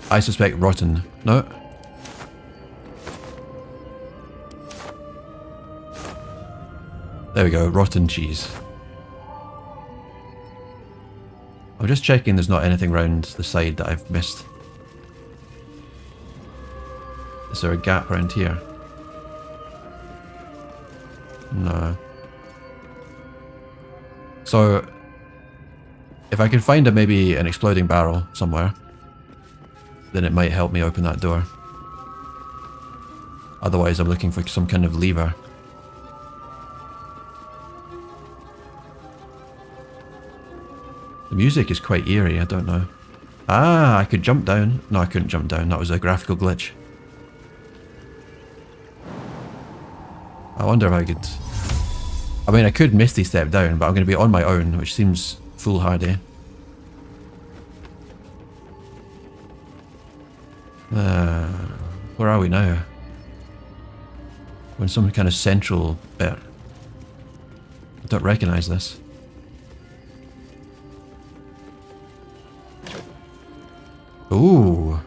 I suspect rotten. No. There we go, rotten cheese. I'm just checking there's not anything around the side that I've missed. Is there a gap around here? No. So, if I can find maybe an exploding barrel somewhere, then it might help me open that door. Otherwise, I'm looking for some kind of lever. The music is quite eerie, I don't know. Ah, I could jump down. No, I couldn't jump down. That was a graphical glitch. I wonder if I could... I mean, I could Misty Step down, but I'm going to be on my own, which seems foolhardy. Where are we now? We're in some kind of central bit. I don't recognise this. Ooh.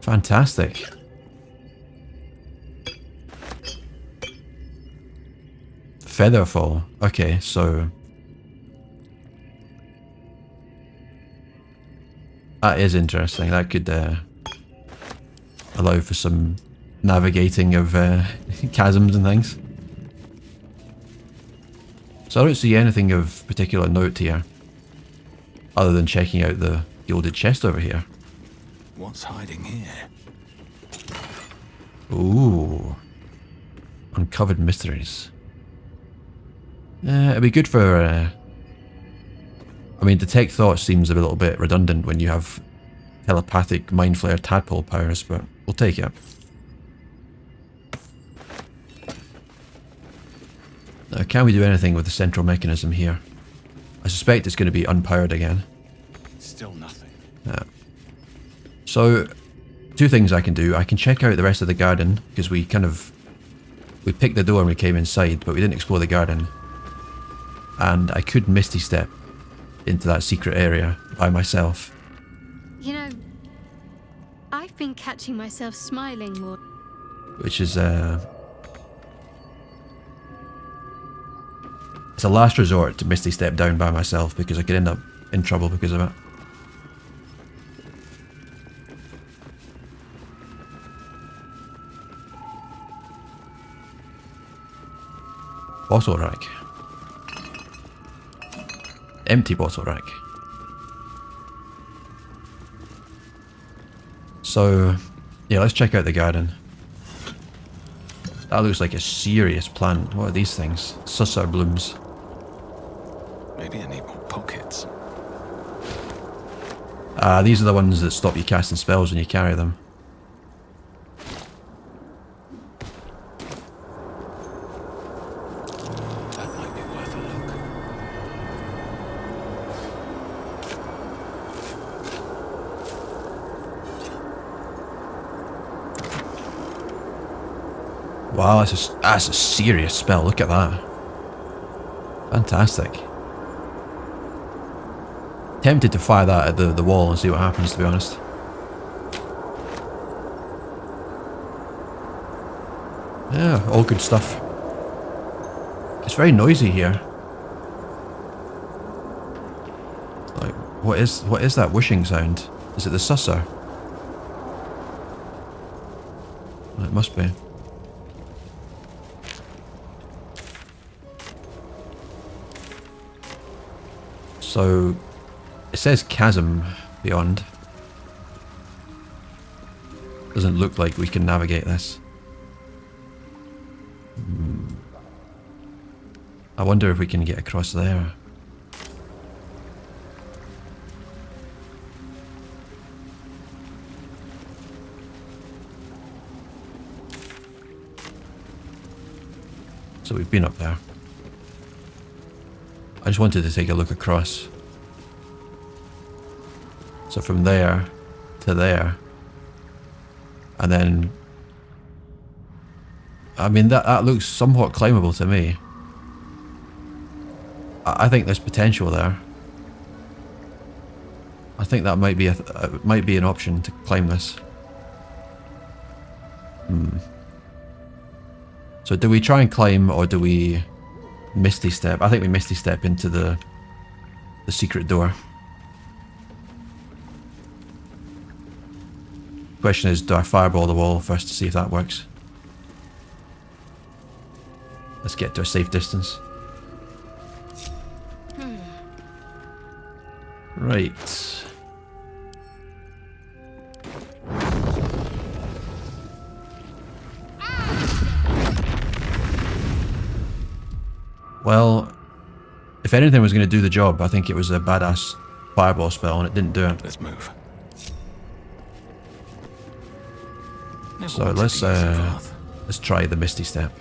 Fantastic. Featherfall. Okay, so... that is interesting. That could allow for some navigating of chasms and things. So I don't see anything of particular note here, other than checking out the gilded chest over here. What's hiding here? Ooh. Uncovered mysteries. It'd be good for... I mean, detect thoughts seems a little bit redundant when you have telepathic mind flare tadpole powers, but we'll take it. Now, can we do anything with the central mechanism here? I suspect it's going to be unpowered again. Still nothing. Yeah. So, two things I can do. I can check out the rest of the garden, because we picked the door and we came inside, but we didn't explore the garden. And I could Misty Step into that secret area by myself. You know, I've been catching myself smiling more. Which is, it's a last resort to Misty Step down by myself, because I could end up in trouble because of it. Bottle rack. Empty bottle rack. So, yeah, let's check out the garden. That looks like a serious plant. What are these things? Sussar blooms. Maybe I need more pockets. These are the ones that stop you casting spells when you carry them. That might be worth a look. Wow, that's a serious spell. Look at that. Fantastic. Tempted to fire that at the wall and see what happens, to be honest. Yeah, all good stuff. It's very noisy here. What is that whooshing sound? Is it the susser? It must be. So it says chasm beyond. Doesn't look like we can navigate this. I wonder if we can get across there. So we've been up there. I just wanted to take a look across. So from there to there. And then... I mean, that looks somewhat climbable to me. I think there's potential there. I think that might be might be an option to climb this. So do we try and climb, or do we misty step? I think we misty step into the secret door. Question is, do I fireball the wall first to see if that works? Let's get to a safe distance. Right. Well, if anything was going to do the job, I think it was a badass fireball spell, and it didn't do it. Let's move. So let's try the misty step.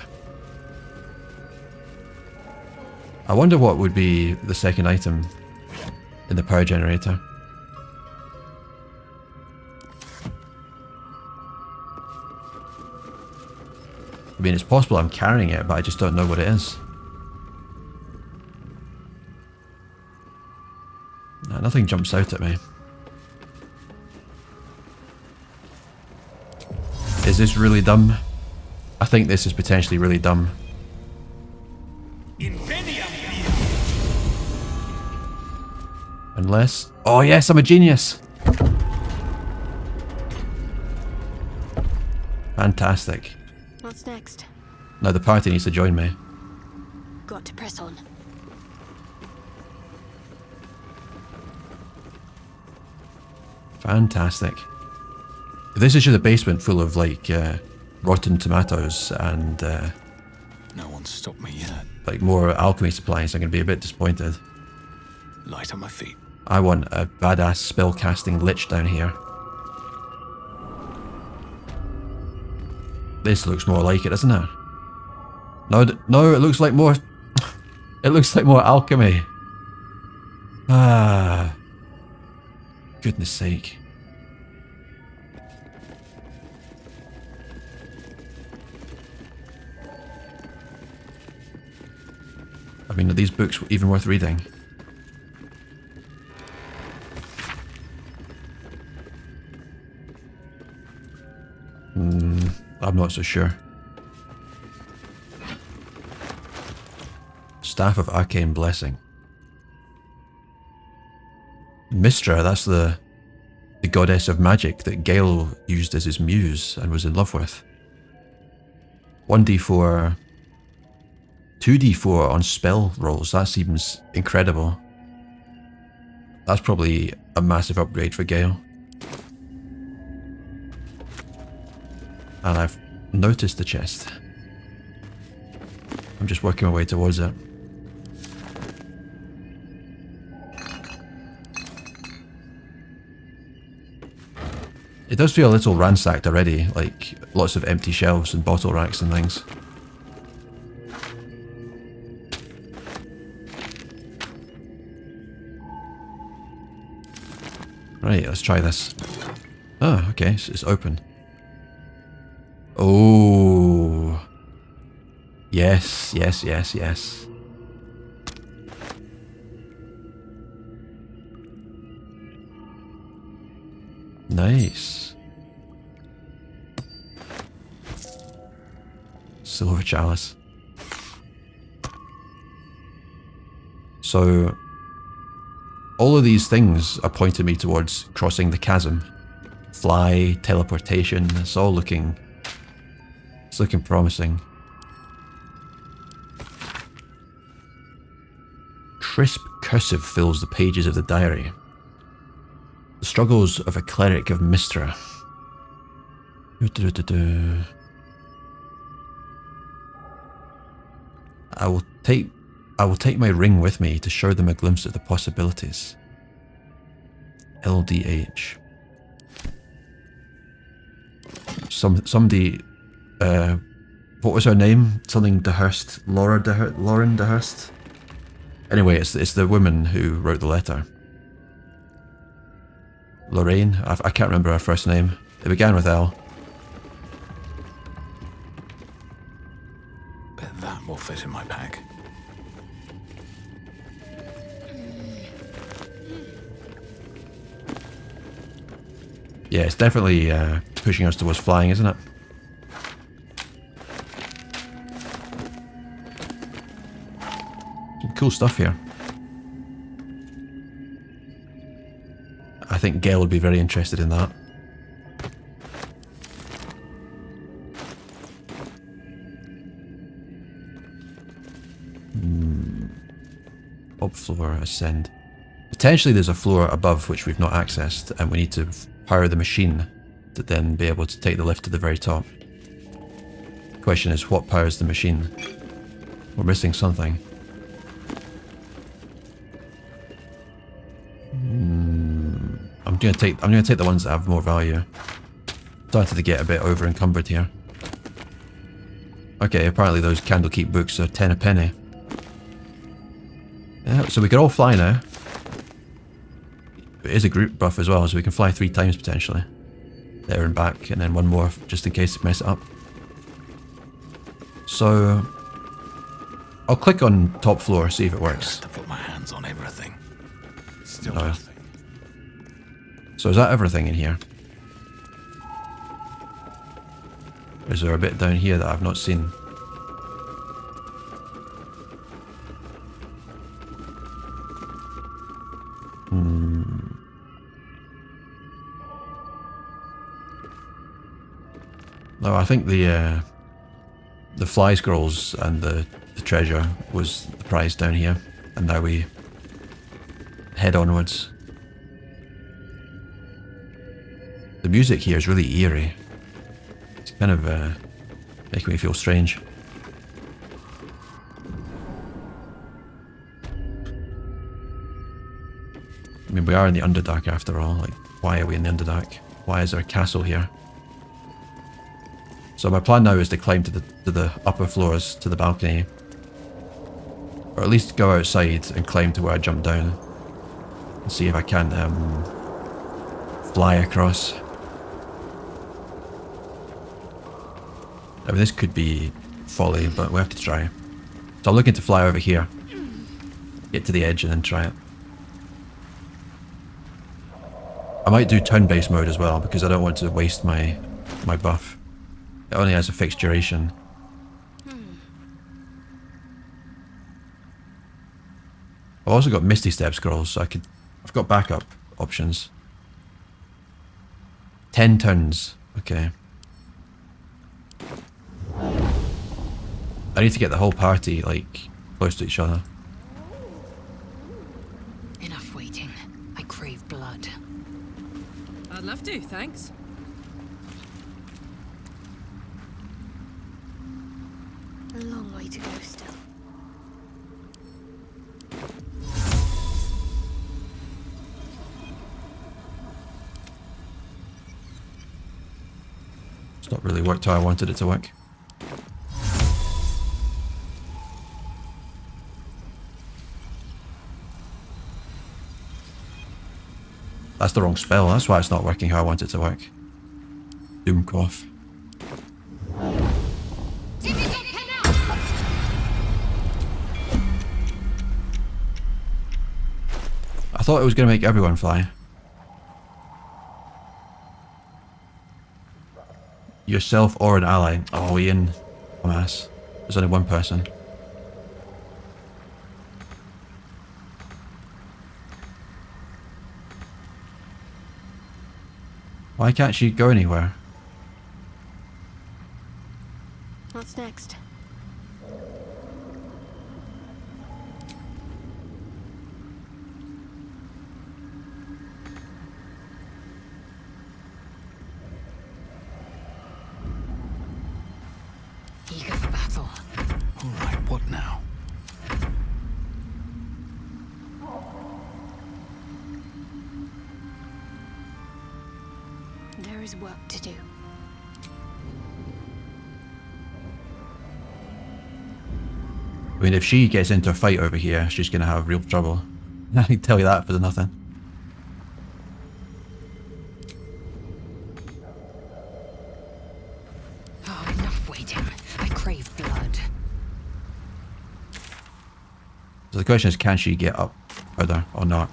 I wonder what would be the second item in the power generator. I mean, it's possible I'm carrying it, but I just don't know what it is. No, nothing jumps out at me. Is this really dumb? I think this is potentially really dumb. Unless... Oh yes, I'm a genius! Fantastic. What's next? Now the party needs to join me. Got to press on. Fantastic. If this is just a basement full of like rotten tomatoes and No one's stopped me yet. like more alchemy supplies, I'm going to be a bit disappointed. Light on my feet. I want a badass spell casting lich down here. This looks more like it, doesn't it? No, no, it looks like more... It looks like more alchemy. Ah. Goodness sake. I mean, are these books even worth reading? I'm not so sure. Staff of Arcane Blessing. Mystra, that's the goddess of magic that Gale used as his muse and was in love with. 1d4... 2d4 on spell rolls, that seems incredible. That's probably a massive upgrade for Gale. And I've noticed the chest. I'm just working my way towards it. It does feel a little ransacked already, like lots of empty shelves and bottle racks and things. Right, let's try this. Oh, okay, so it's open. Oh. Yes, yes, yes, yes. Nice. Silver chalice. So, all of these things are pointing me towards crossing the chasm. Fly, teleportation, it's all looking... It's looking promising. Crisp cursive fills the pages of the diary. The struggles of a cleric of Mistra. I will take my ring with me to show them a glimpse of the possibilities. LDH. Somebody, what was her name? Something Dehurst. Lauren Dehurst? Anyway, it's the woman who wrote the letter. Lorraine? I can't remember her first name. It began with L. Bet that will fit in my pack. Yeah, it's definitely pushing us towards flying, isn't it? Some cool stuff here. I think Gail would be very interested in that. Up floor, ascend. Potentially there's a floor above which we've not accessed, and we need to power the machine to then be able to take the lift to the very top. The question is, what powers the machine? We're missing something. I'm gonna take the ones that have more value. Started to get a bit over encumbered here. Okay, apparently those Candlekeep books are 10 a penny. Yeah, so we can all fly now. It is a group buff as well, so we can fly 3 times potentially. There and back, and then one more just in case we mess it up. So I'll click on top floor, see if it works. To put my hands on everything. Still No. nothing. So is that everything in here? Is there a bit down here that I've not seen? No, I think the fly scrolls and the treasure was the prize down here, and now we head onwards. The music here is really eerie. It's kind of making me feel strange. I mean, we are in the Underdark after all. Like, why are we in the Underdark? Why is there a castle here? So my plan now is to climb to the upper floors, to the balcony. Or at least go outside and climb to where I jumped down. And see if I can fly across. I mean, this could be folly, but we have to try. So I'm looking to fly over here. Get to the edge and then try it. I might do turn-based mode as well, because I don't want to waste my buff. It only has a fixed duration. I've also got Misty Step scrolls, so I've got backup options. 10 turns. Okay. I need to get the whole party, like, close to each other. Enough waiting. I crave blood. I'd love to, thanks. A long way to go still. It's not really worked how I wanted it to work. That's the wrong spell, that's why it's not working how I want it to work. Doomcough. I thought it was going to make everyone fly. Yourself or an ally. Oh, Ian. Dumbass. There's only one person. Why can't she go anywhere? What's next? Eager for battle. All right, what now? There is work to do. I mean, if she gets into a fight over here, she's going to have real trouble. I can tell you that for nothing. Oh, enough waiting. I crave blood. So the question is, can she get up further or not?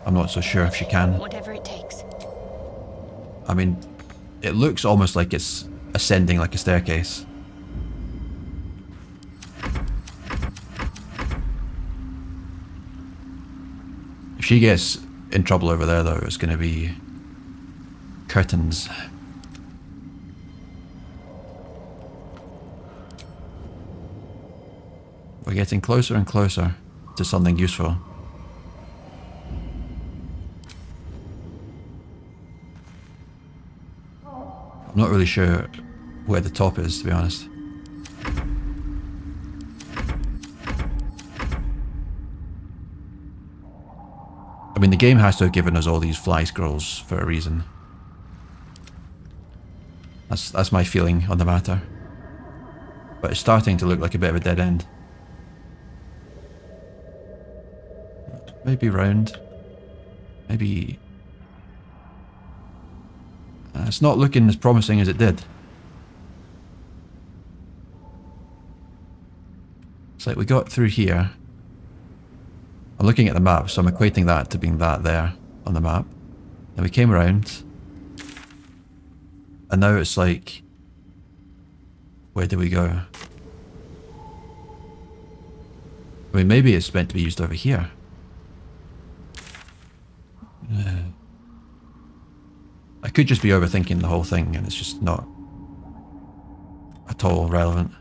I'm not so sure if she can. Whatever it takes. I mean, it looks almost like it's ascending like a staircase. If she gets in trouble over there though, it's going to be curtains. We're getting closer and closer to something useful. I'm not really sure where the top is, to be honest. I mean, the game has to have given us all these fly scrolls for a reason. That's my feeling on the matter. But it's starting to look like a bit of a dead end. Maybe round. Maybe... it's not looking as promising as it did. It's like we got through here. I'm looking at the map, so I'm equating that to being that there on the map. Then we came around. And now it's like... where do we go? I mean, maybe it's meant to be used over here. I could just be overthinking the whole thing and it's just not at all relevant.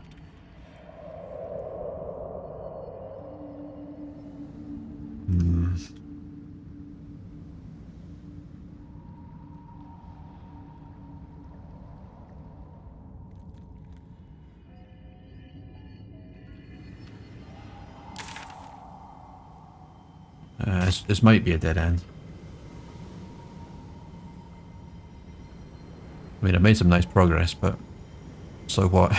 This might be a dead end. I mean, I made some nice progress, but so what?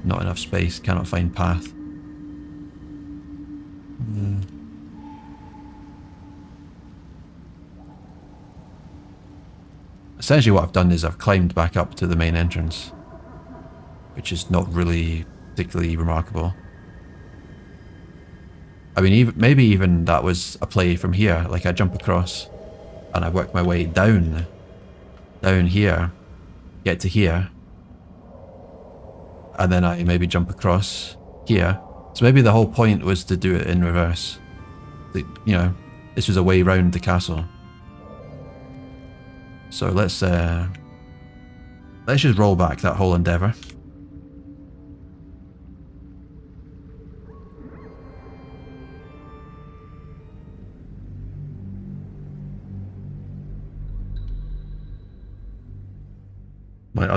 Not enough space, cannot find path. Essentially what I've done is I've climbed back up to the main entrance, which is not really particularly remarkable. I mean, maybe even that was a play from here, like I jump across and I work my way down here, get to here, and then I maybe jump across here. So maybe the whole point was to do it in reverse. You know, this was a way round the castle. So let's just roll back that whole endeavour. My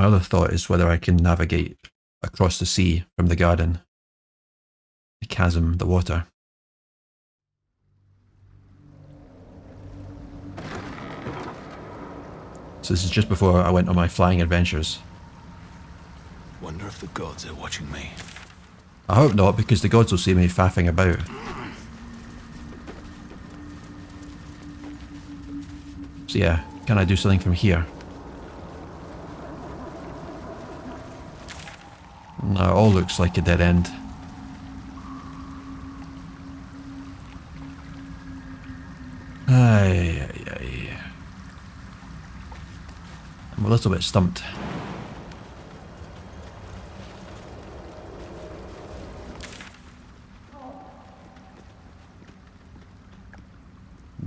other thought is whether I can navigate across the sea from the garden, the chasm, the water. So this is just before I went on my flying adventures. Wonder if the gods are watching me. I hope not, because the gods will see me faffing about. So yeah, can I do something from here? No, it all looks like a dead end. Aye. I'm a little bit stumped.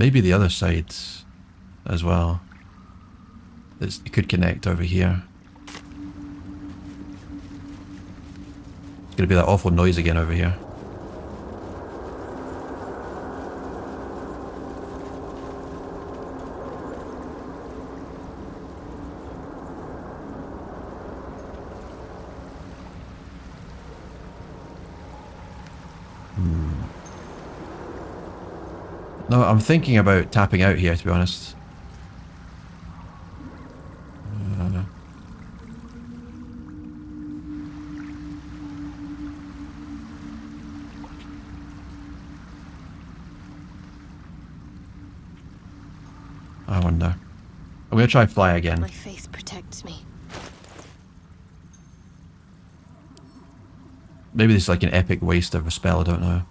maybe the other side as well. It could connect over here. It's gonna be that awful noise again over here. No, I'm thinking about tapping out here, to be honest. I wonder. I'm gonna try fly again. My faith protects me. Maybe this is like an epic waste of a spell, I don't know.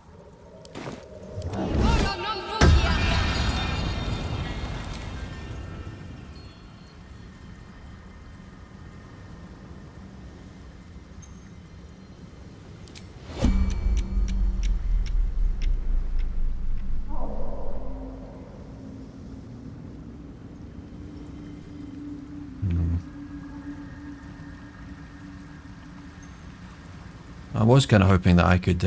I was kind of hoping that I could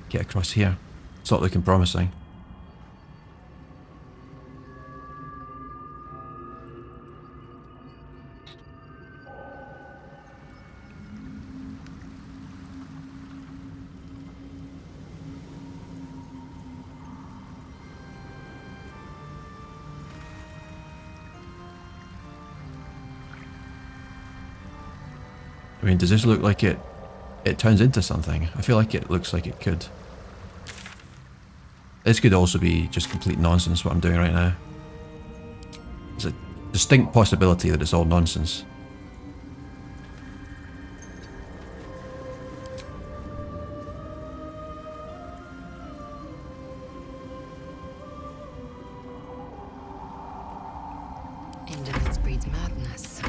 get across here. It's not looking promising. I mean, does this look like it turns into something? I feel like it looks like it could. This could also be just complete nonsense what I'm doing right now. There's a distinct possibility that it's all nonsense. Indolence breeds madness.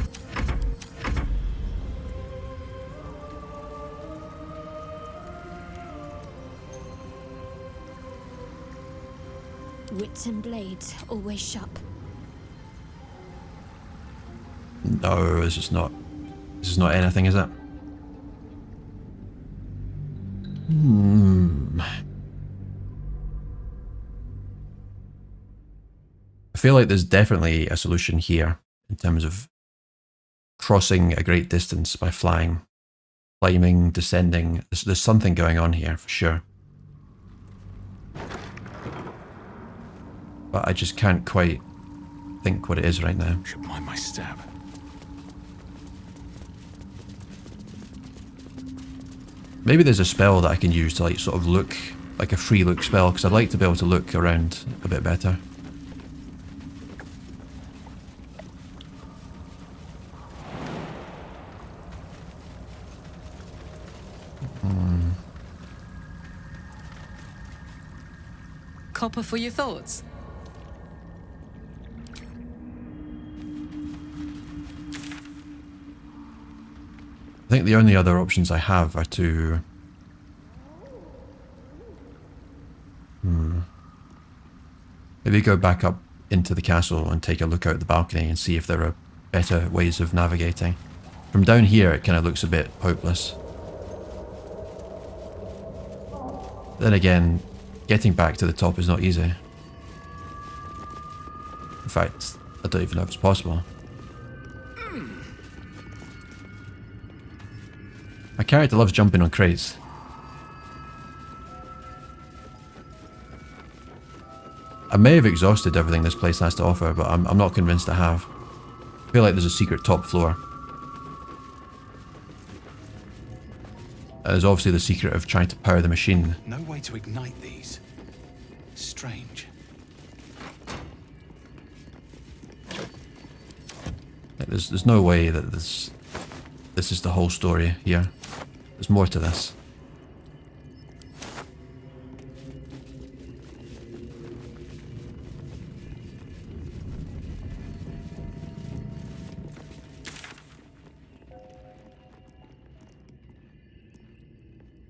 Wits and blades, always sharp. No, this is not anything, is it? I feel like there's definitely a solution here in terms of crossing a great distance by flying, climbing, descending. There's something going on here for sure. But I just can't quite think what it is right now. Should mind my step. Maybe there's a spell that I can use to like sort of look, like a free look spell, because I'd like to be able to look around a bit better. Copper for your thoughts. I think the only other options I have are to... Maybe go back up into the castle and take a look out the balcony and see if there are better ways of navigating. From down here it kind of looks a bit hopeless. Then again, getting back to the top is not easy. In fact, I don't even know if it's possible. My character loves jumping on crates. I may have exhausted everything this place has to offer, but I'm not convinced I have. I feel like there's a secret top floor. There's obviously the secret of trying to power the machine. No way to ignite these. Strange. Like, there's no way that this is the whole story here. There's more to this.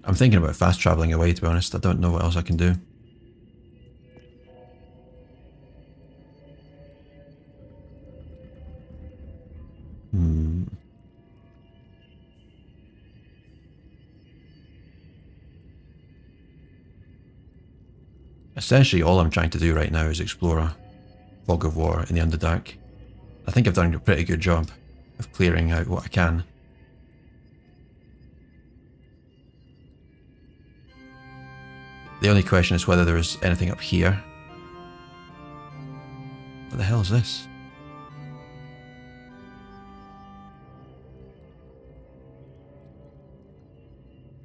I'm thinking about fast traveling away, to be honest. I don't know what else I can do. Essentially, all I'm trying to do right now is explore a fog of war in the Underdark. I think I've done a pretty good job of clearing out what I can. The only question is whether there is anything up here. What the hell is this?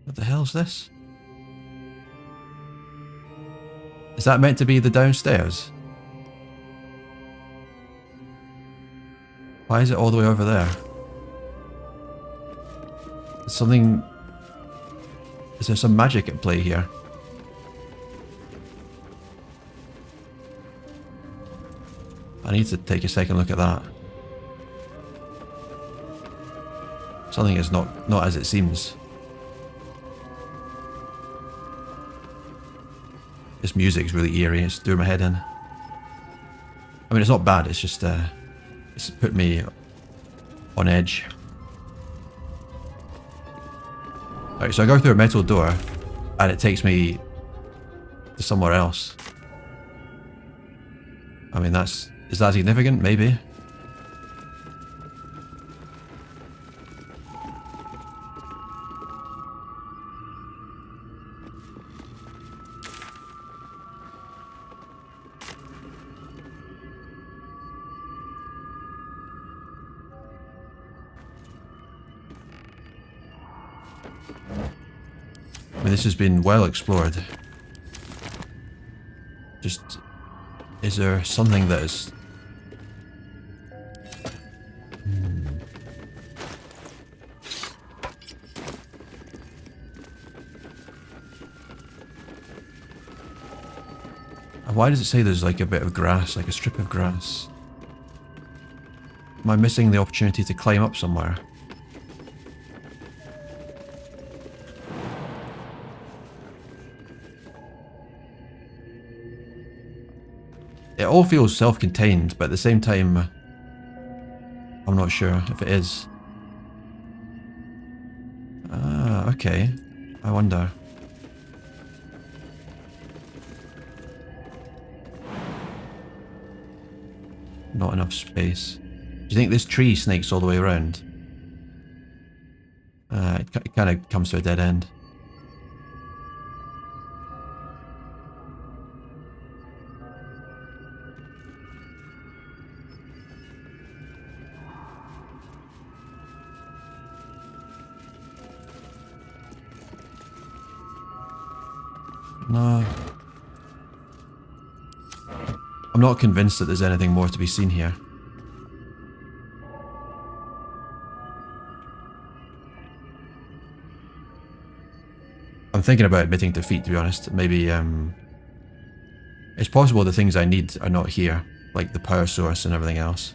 What the hell is this? Is that meant to be the downstairs? Why is it all the way over there? Is something... Is there some magic at play here? I need to take a second look at that. Something is not as it seems. This music's really eerie, it's doing my head in. I mean, it's not bad, it's just it's put me on edge. Alright, so I go through a metal door and it takes me to somewhere else. I mean, is that significant? Maybe. I mean, this has been well explored. Just, is there something that is... Why does it say there's like a bit of grass, like a strip of grass? Am I missing the opportunity to climb up somewhere? It all feels self-contained, but at the same time, I'm not sure if it is. Ah, okay. I wonder. Not enough space. Do you think this tree snakes all the way around? It kind of comes to a dead end. No. I'm not convinced that there's anything more to be seen here. I'm thinking about admitting defeat, to be honest. Maybe, it's possible the things I need are not here, like the power source and everything else.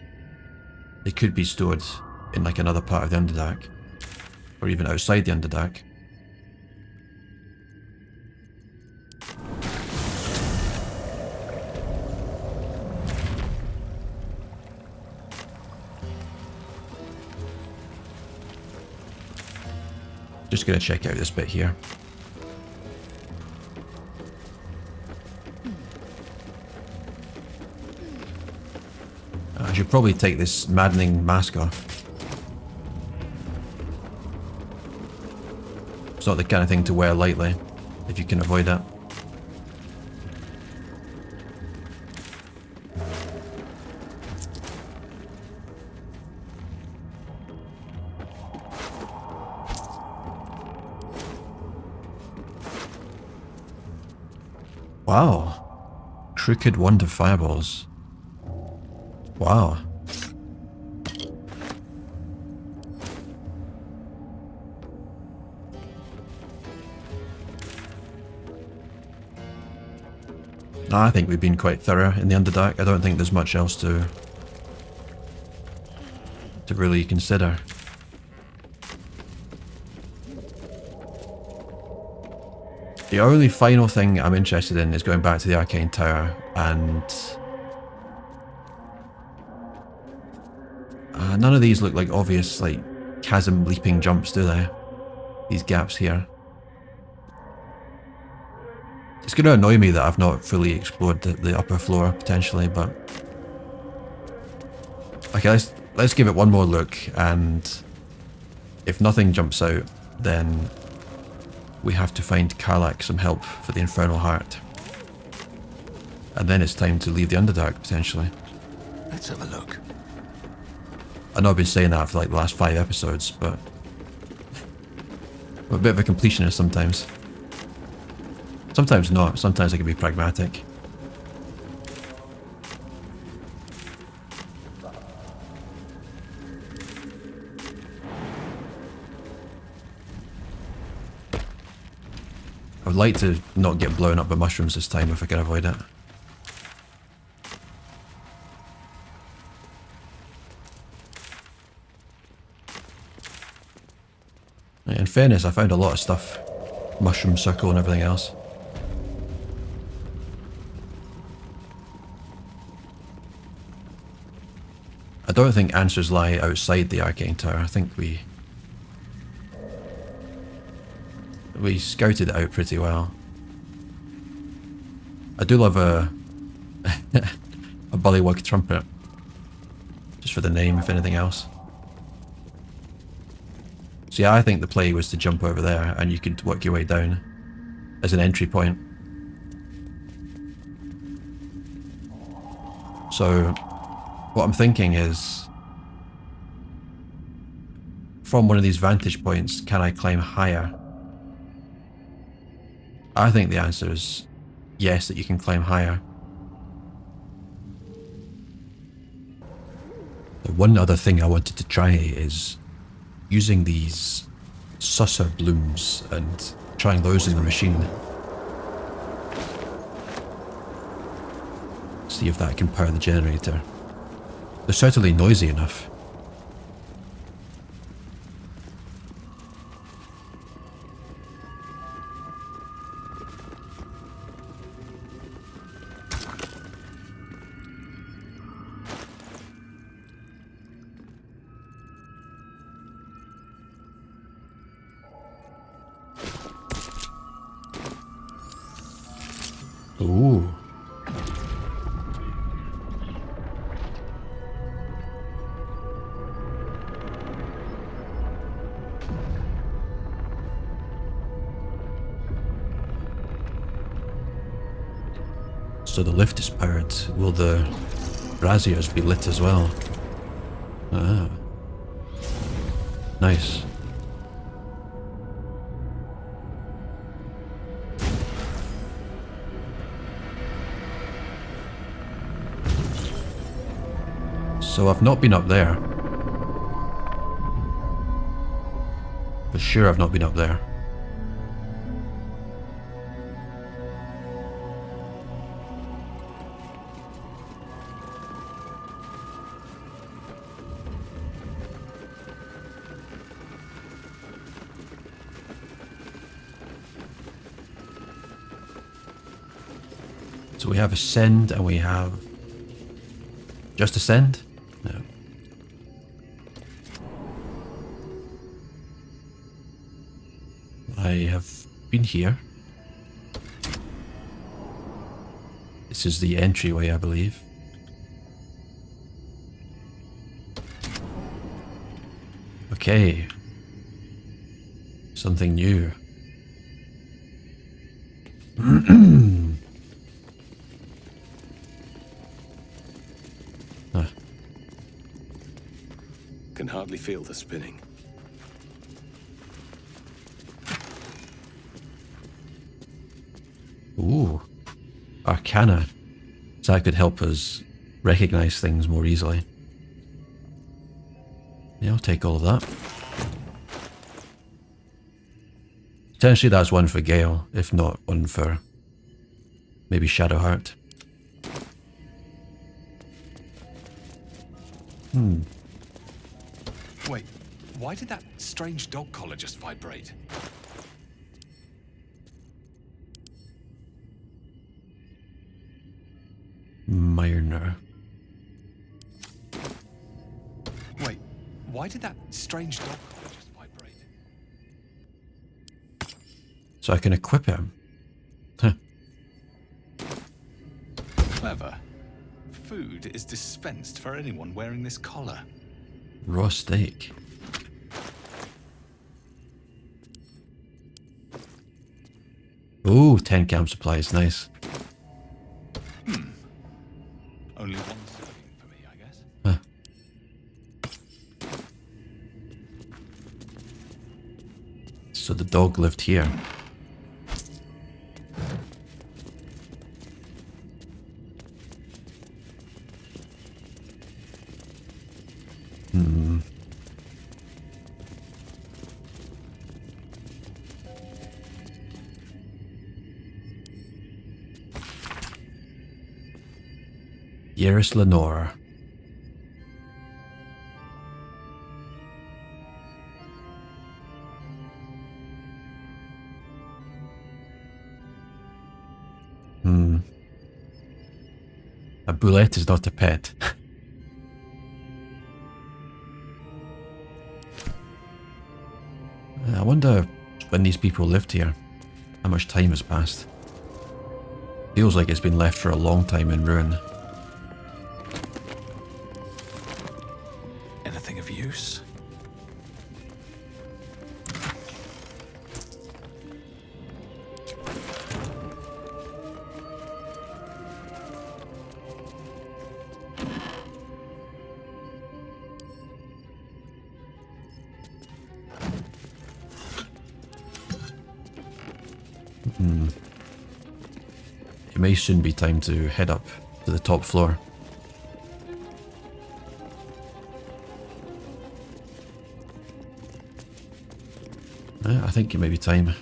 They could be stored in like another part of the Underdark, or even outside the Underdark. Just gonna check out this bit here. I should probably take this maddening mask off. It's not the kind of thing to wear lightly, if you can avoid it. Wow. Crooked wand of fireballs. Wow. No, I think we've been quite thorough in the Underdark. I don't think there's much else to really consider. The only final thing I'm interested in is going back to the Arcane Tower and... none of these look like obvious, like, chasm leaping jumps, do they? These gaps here. It's going to annoy me that I've not fully explored the upper floor, potentially, but... Okay, let's give it one more look, and if nothing jumps out, then we have to find Karlach some help for the Infernal Heart. And then it's time to leave the Underdark, potentially. Let's have a look. I know I've been saying that for like the last 5 episodes, but I'm a bit of a completionist sometimes. Sometimes not, sometimes I can be pragmatic. I would like to not get blown up by mushrooms this time if I can avoid it. In fairness, I found a lot of stuff. Mushroom circle and everything else. I don't think answers lie outside the Arcane Tower. I think we scouted it out pretty well. I do love a a bullywug trumpet. Just for the name, if anything else. So yeah, I think the play was to jump over there and you could work your way down as an entry point. So what I'm thinking is, from one of these vantage points, can I climb higher? I think the answer is yes, that you can climb higher. The one other thing I wanted to try is using these susser blooms and trying those in the machine. See if that can power the generator. They're certainly noisy enough. Ooh. So the lift is powered. Will the braziers be lit as well? Ah. Nice. So I've not been up there. For sure I've not been up there. So we have ascend and we have just ascend? No. I have been here. This is the entryway, I believe. Okay. Something new. Can hardly feel the spinning. Ooh. Arcana. So that could help us recognize things more easily. Yeah, I'll take all of that. Potentially that's one for Gale, if not one for maybe Shadowheart. Wait, why did that strange dog collar just vibrate? Myrna. Wait, why did that strange dog collar just vibrate? So I can equip him. Huh. Clever. Food is dispensed for anyone wearing this collar. Raw steak. Ooh, 10 camp supplies, nice. Only one serving for me, I guess. Huh. So the dog lived here. Yeris Lenore. A boulette is not a pet. I wonder when these people lived here, how much time has passed. Feels like it's been left for a long time in ruin. Anything of use? It may soon be time to head up to the top floor. I think it may be time.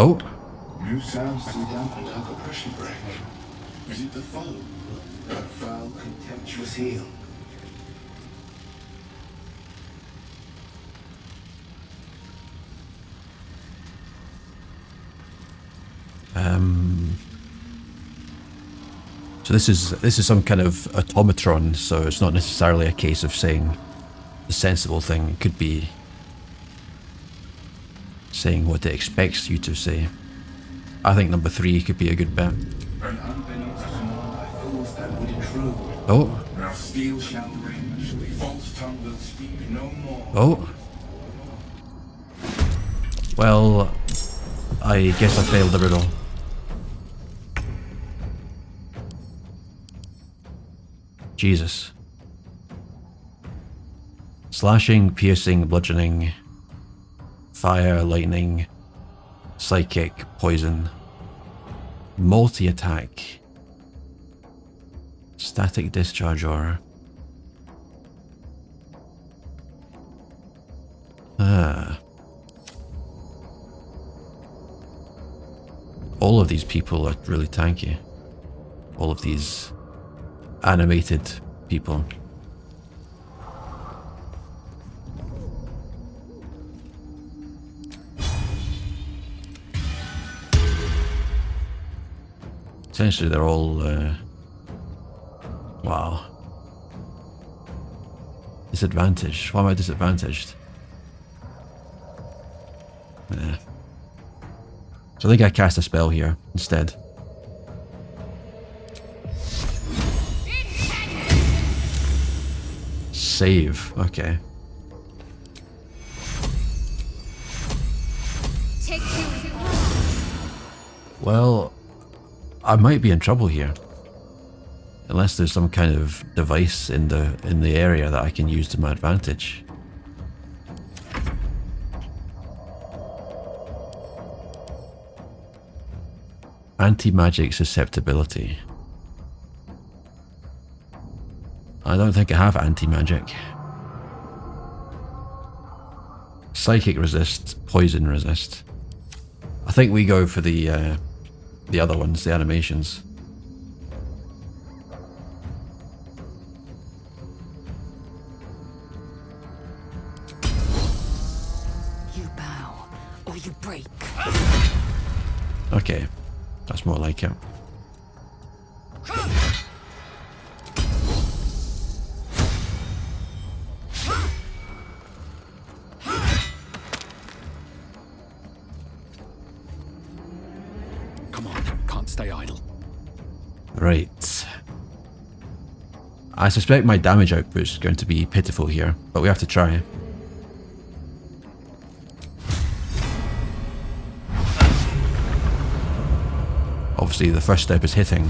Oh! New sounds to dampen like a pressure break. Is it the foe? That foul, contemptuous heel? So this is some kind of automatron, so it's not necessarily a case of saying the sensible thing. It could be saying what it expects you to say. I think number 3 could be a good bet. Oh. Now steel shall ring, false tongue will speak no more. Oh. Well, I guess I failed the riddle. Jesus. Slashing, piercing, bludgeoning, fire, lightning, psychic, poison, multi-attack, static discharge aura. All of these people are really tanky. All of these animated people. Essentially they're all wow. Disadvantaged. Why am I disadvantaged? So I think I cast a spell here instead. Save. Okay. Well, I might be in trouble here. Unless there's some kind of device in the area that I can use to my advantage. Anti-magic susceptibility. I don't think I have anti-magic. Psychic resist, poison resist. I think we go for the other ones, the animations. you break. Okay, that's more like it. Come on, can't stay idle. Right. I suspect my damage output is going to be pitiful here, but we have to try. Obviously, the first step is hitting.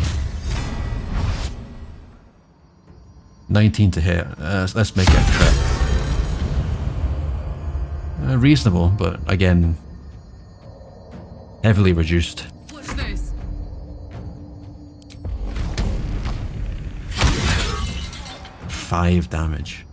19 to hit. Let's make it a crit. Reasonable, but again, heavily reduced. Watch this. 5 damage.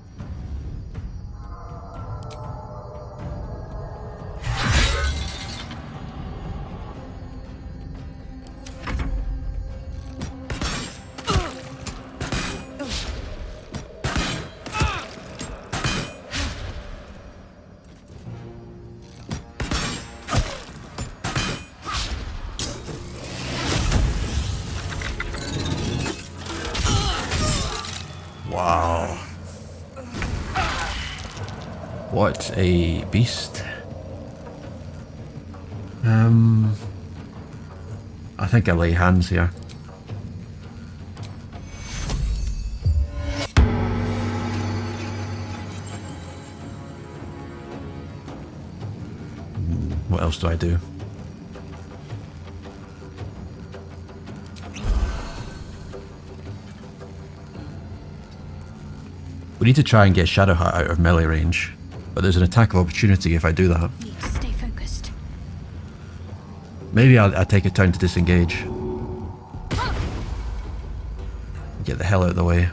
Wow. What a beast. I think I lay hands here. What else do I do? We need to try and get Shadowheart out of melee range, but there's an attack of opportunity if I do that. Need to stay focused. Maybe I'll take a turn to disengage. Get the hell out of the way.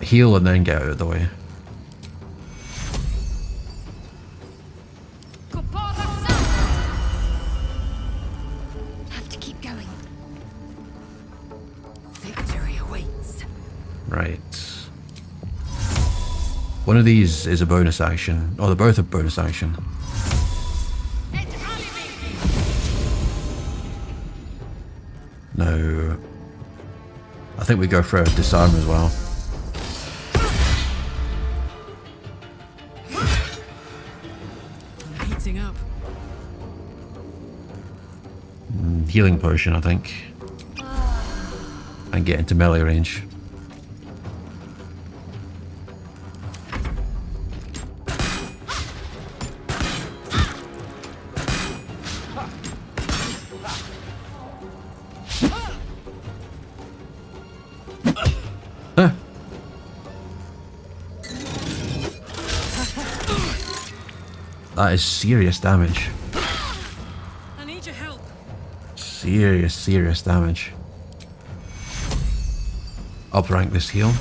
Heal and then get out of the way. Have to keep going. Victory awaits. Right. One of these is a bonus action. Oh, they're both a bonus action. No. I think we go for a disarm as well. I'm heating up. Healing potion, I think. And get into melee range. That is serious damage. I need your help. Serious damage. Uprank this heal.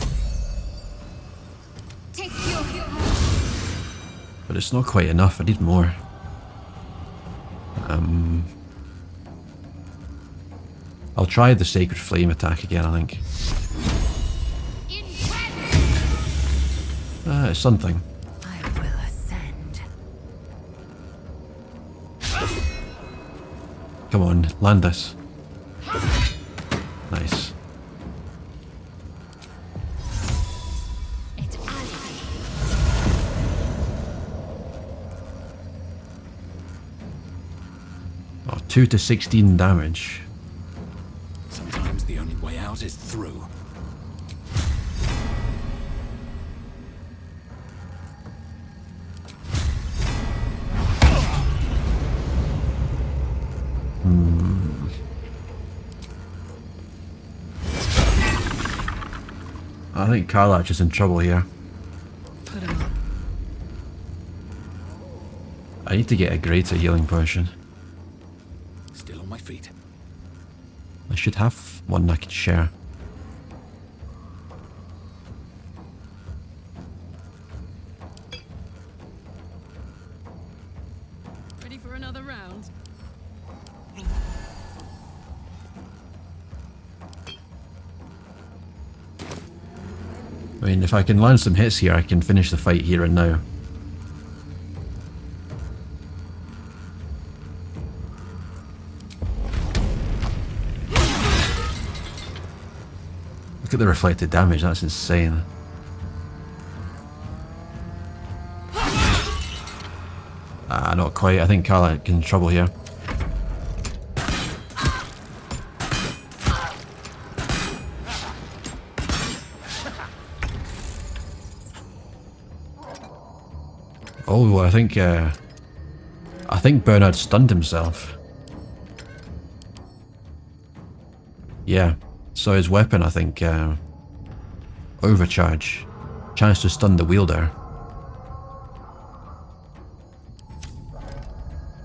Take your heal. But it's not quite enough, I need more. I'll try the Sacred Flame attack again, I think. It's something. I will ascend. Come on, land this. Nice. It's alibi. Oh, 2 to 16 damage. Sometimes the only way out is through. I think Karlach is in trouble here. Put him up. I need to get a greater healing potion. Still on my feet. I should have one I can share. Ready for another round? I mean, if I can land some hits here, I can finish the fight here and now. Look at the reflected damage, that's insane. Ah, not quite. I think Carla in trouble here. Oh, I think Bernard stunned himself. Yeah, so his weapon, I think, overcharge. Chance to stun the wielder.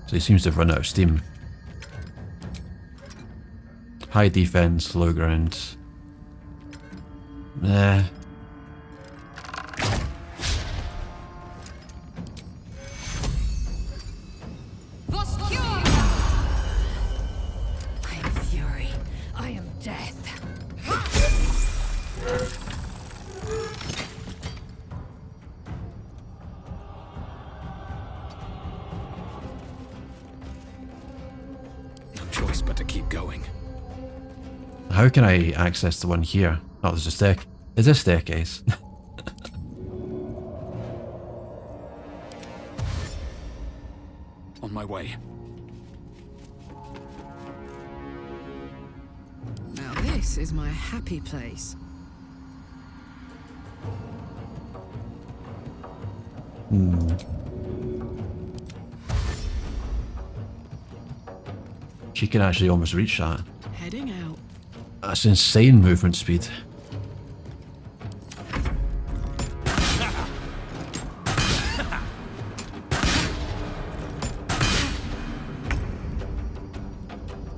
So he seems to have run out of steam. High defense, low ground. Nah. I am fury. I am death. No choice but to keep going. How can I access the one here? Oh, there's a staircase. Is a staircase? On my way. Now this is my happy place. She can actually almost reach that. Heading out. That's insane movement speed.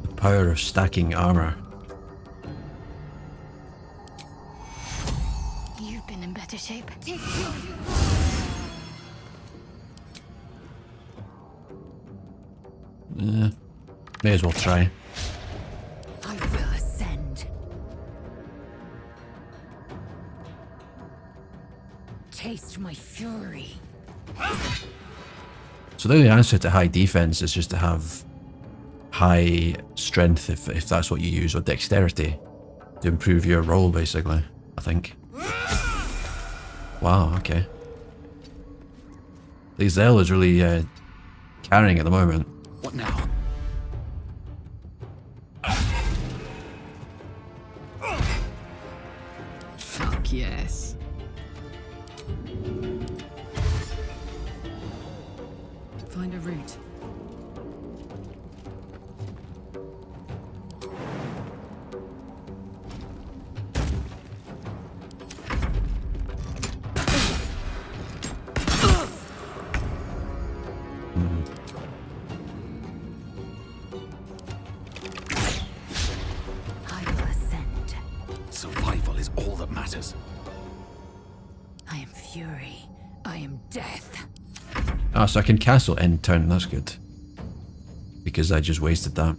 The power of stacking armor. You've been in better shape. May as well try. I will ascend. Taste my fury. So the only answer to high defense is just to have high strength, if that's what you use, or dexterity to improve your roll, basically, I think. Wow, okay. The Zell is really carrying at the moment. What now? Fuck yes. Find a route. I will ascend. Survival is all that matters. I am fury. I am death. Ah, so I can castle end turn, that's good. Because I just wasted that.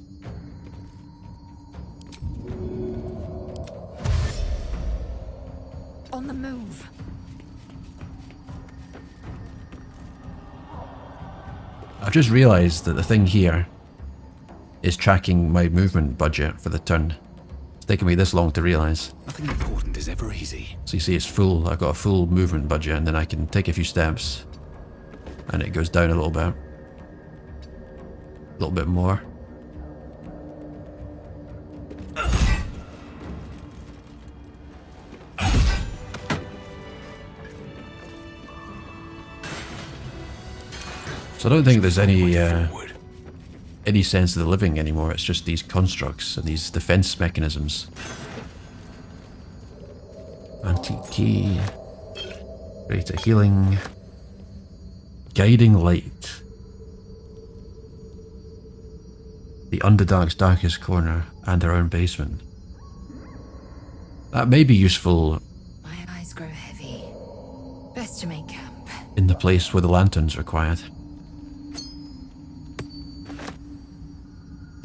On the move. I've just realised that the thing here is tracking my movement budget for the turn. It's taken me this long to realise. Nothing important is ever easy. So you see it's full, I've got a full movement budget, and then I can take a few steps and it goes down a little bit. A little bit more. So I don't think there's any sense of the living anymore. It's just these constructs and these defense mechanisms. Antique key. Greater healing. Guiding light. The Underdark's darkest corner and our own basement. That may be useful My eyes grow heavy. Best to make camp. in the place where the lanterns are quiet.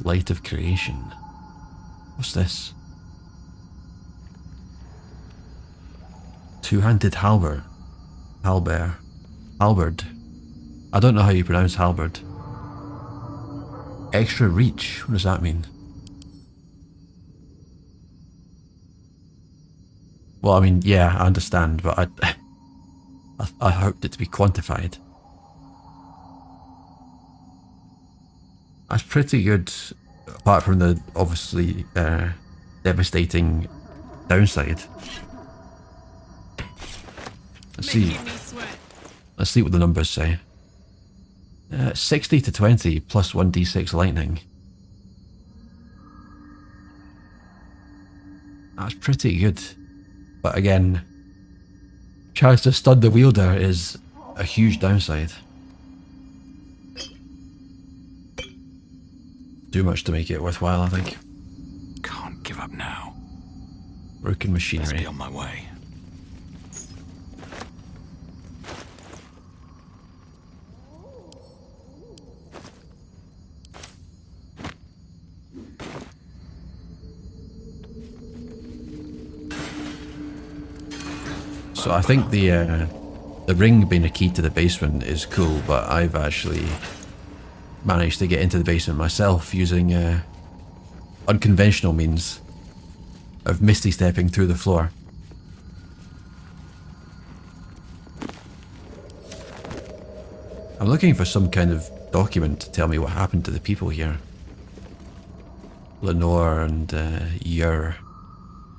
Light of creation. What's this? Two-handed halberd. Halberd. I don't know how you pronounce halberd. Extra reach. What does that mean? Well, I mean, yeah, I understand, but I hoped it to be quantified. That's pretty good, apart from the obviously devastating downside. Let's see. Making me sweat. Let's see what the numbers say. 60 to 20 plus 1d6 lightning. That's pretty good. But again, chance to stun the wielder is a huge downside. Too much to make it worthwhile, I think. Can't give up now. Broken Best machinery. be on my way. So I think the ring being a key to the basement is cool, but I've actually managed to get into the basement myself using unconventional means of misty stepping through the floor. I'm looking for some kind of document to tell me what happened to the people here. Lenore and Yer.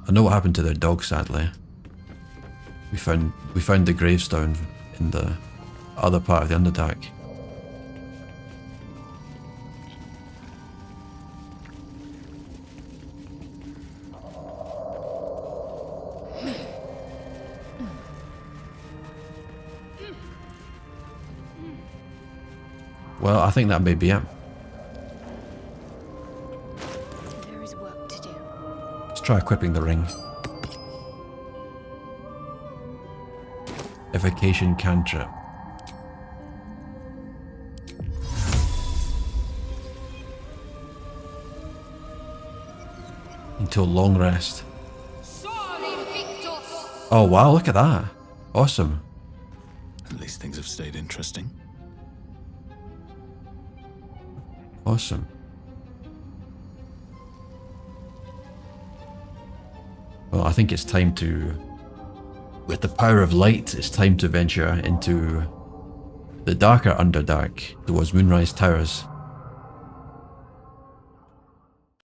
I know what happened to their dog, sadly. We found the gravestone in the other part of the Underdark. Well, I think that may be it. There is work to do. Let's try equipping the ring. Evocation cantrip. Until long rest. Oh wow, look at that. Awesome. At least things have stayed interesting. Awesome. Well, I think it's time to, with the power of light, it's time to venture into the darker Underdark towards Moonrise Towers.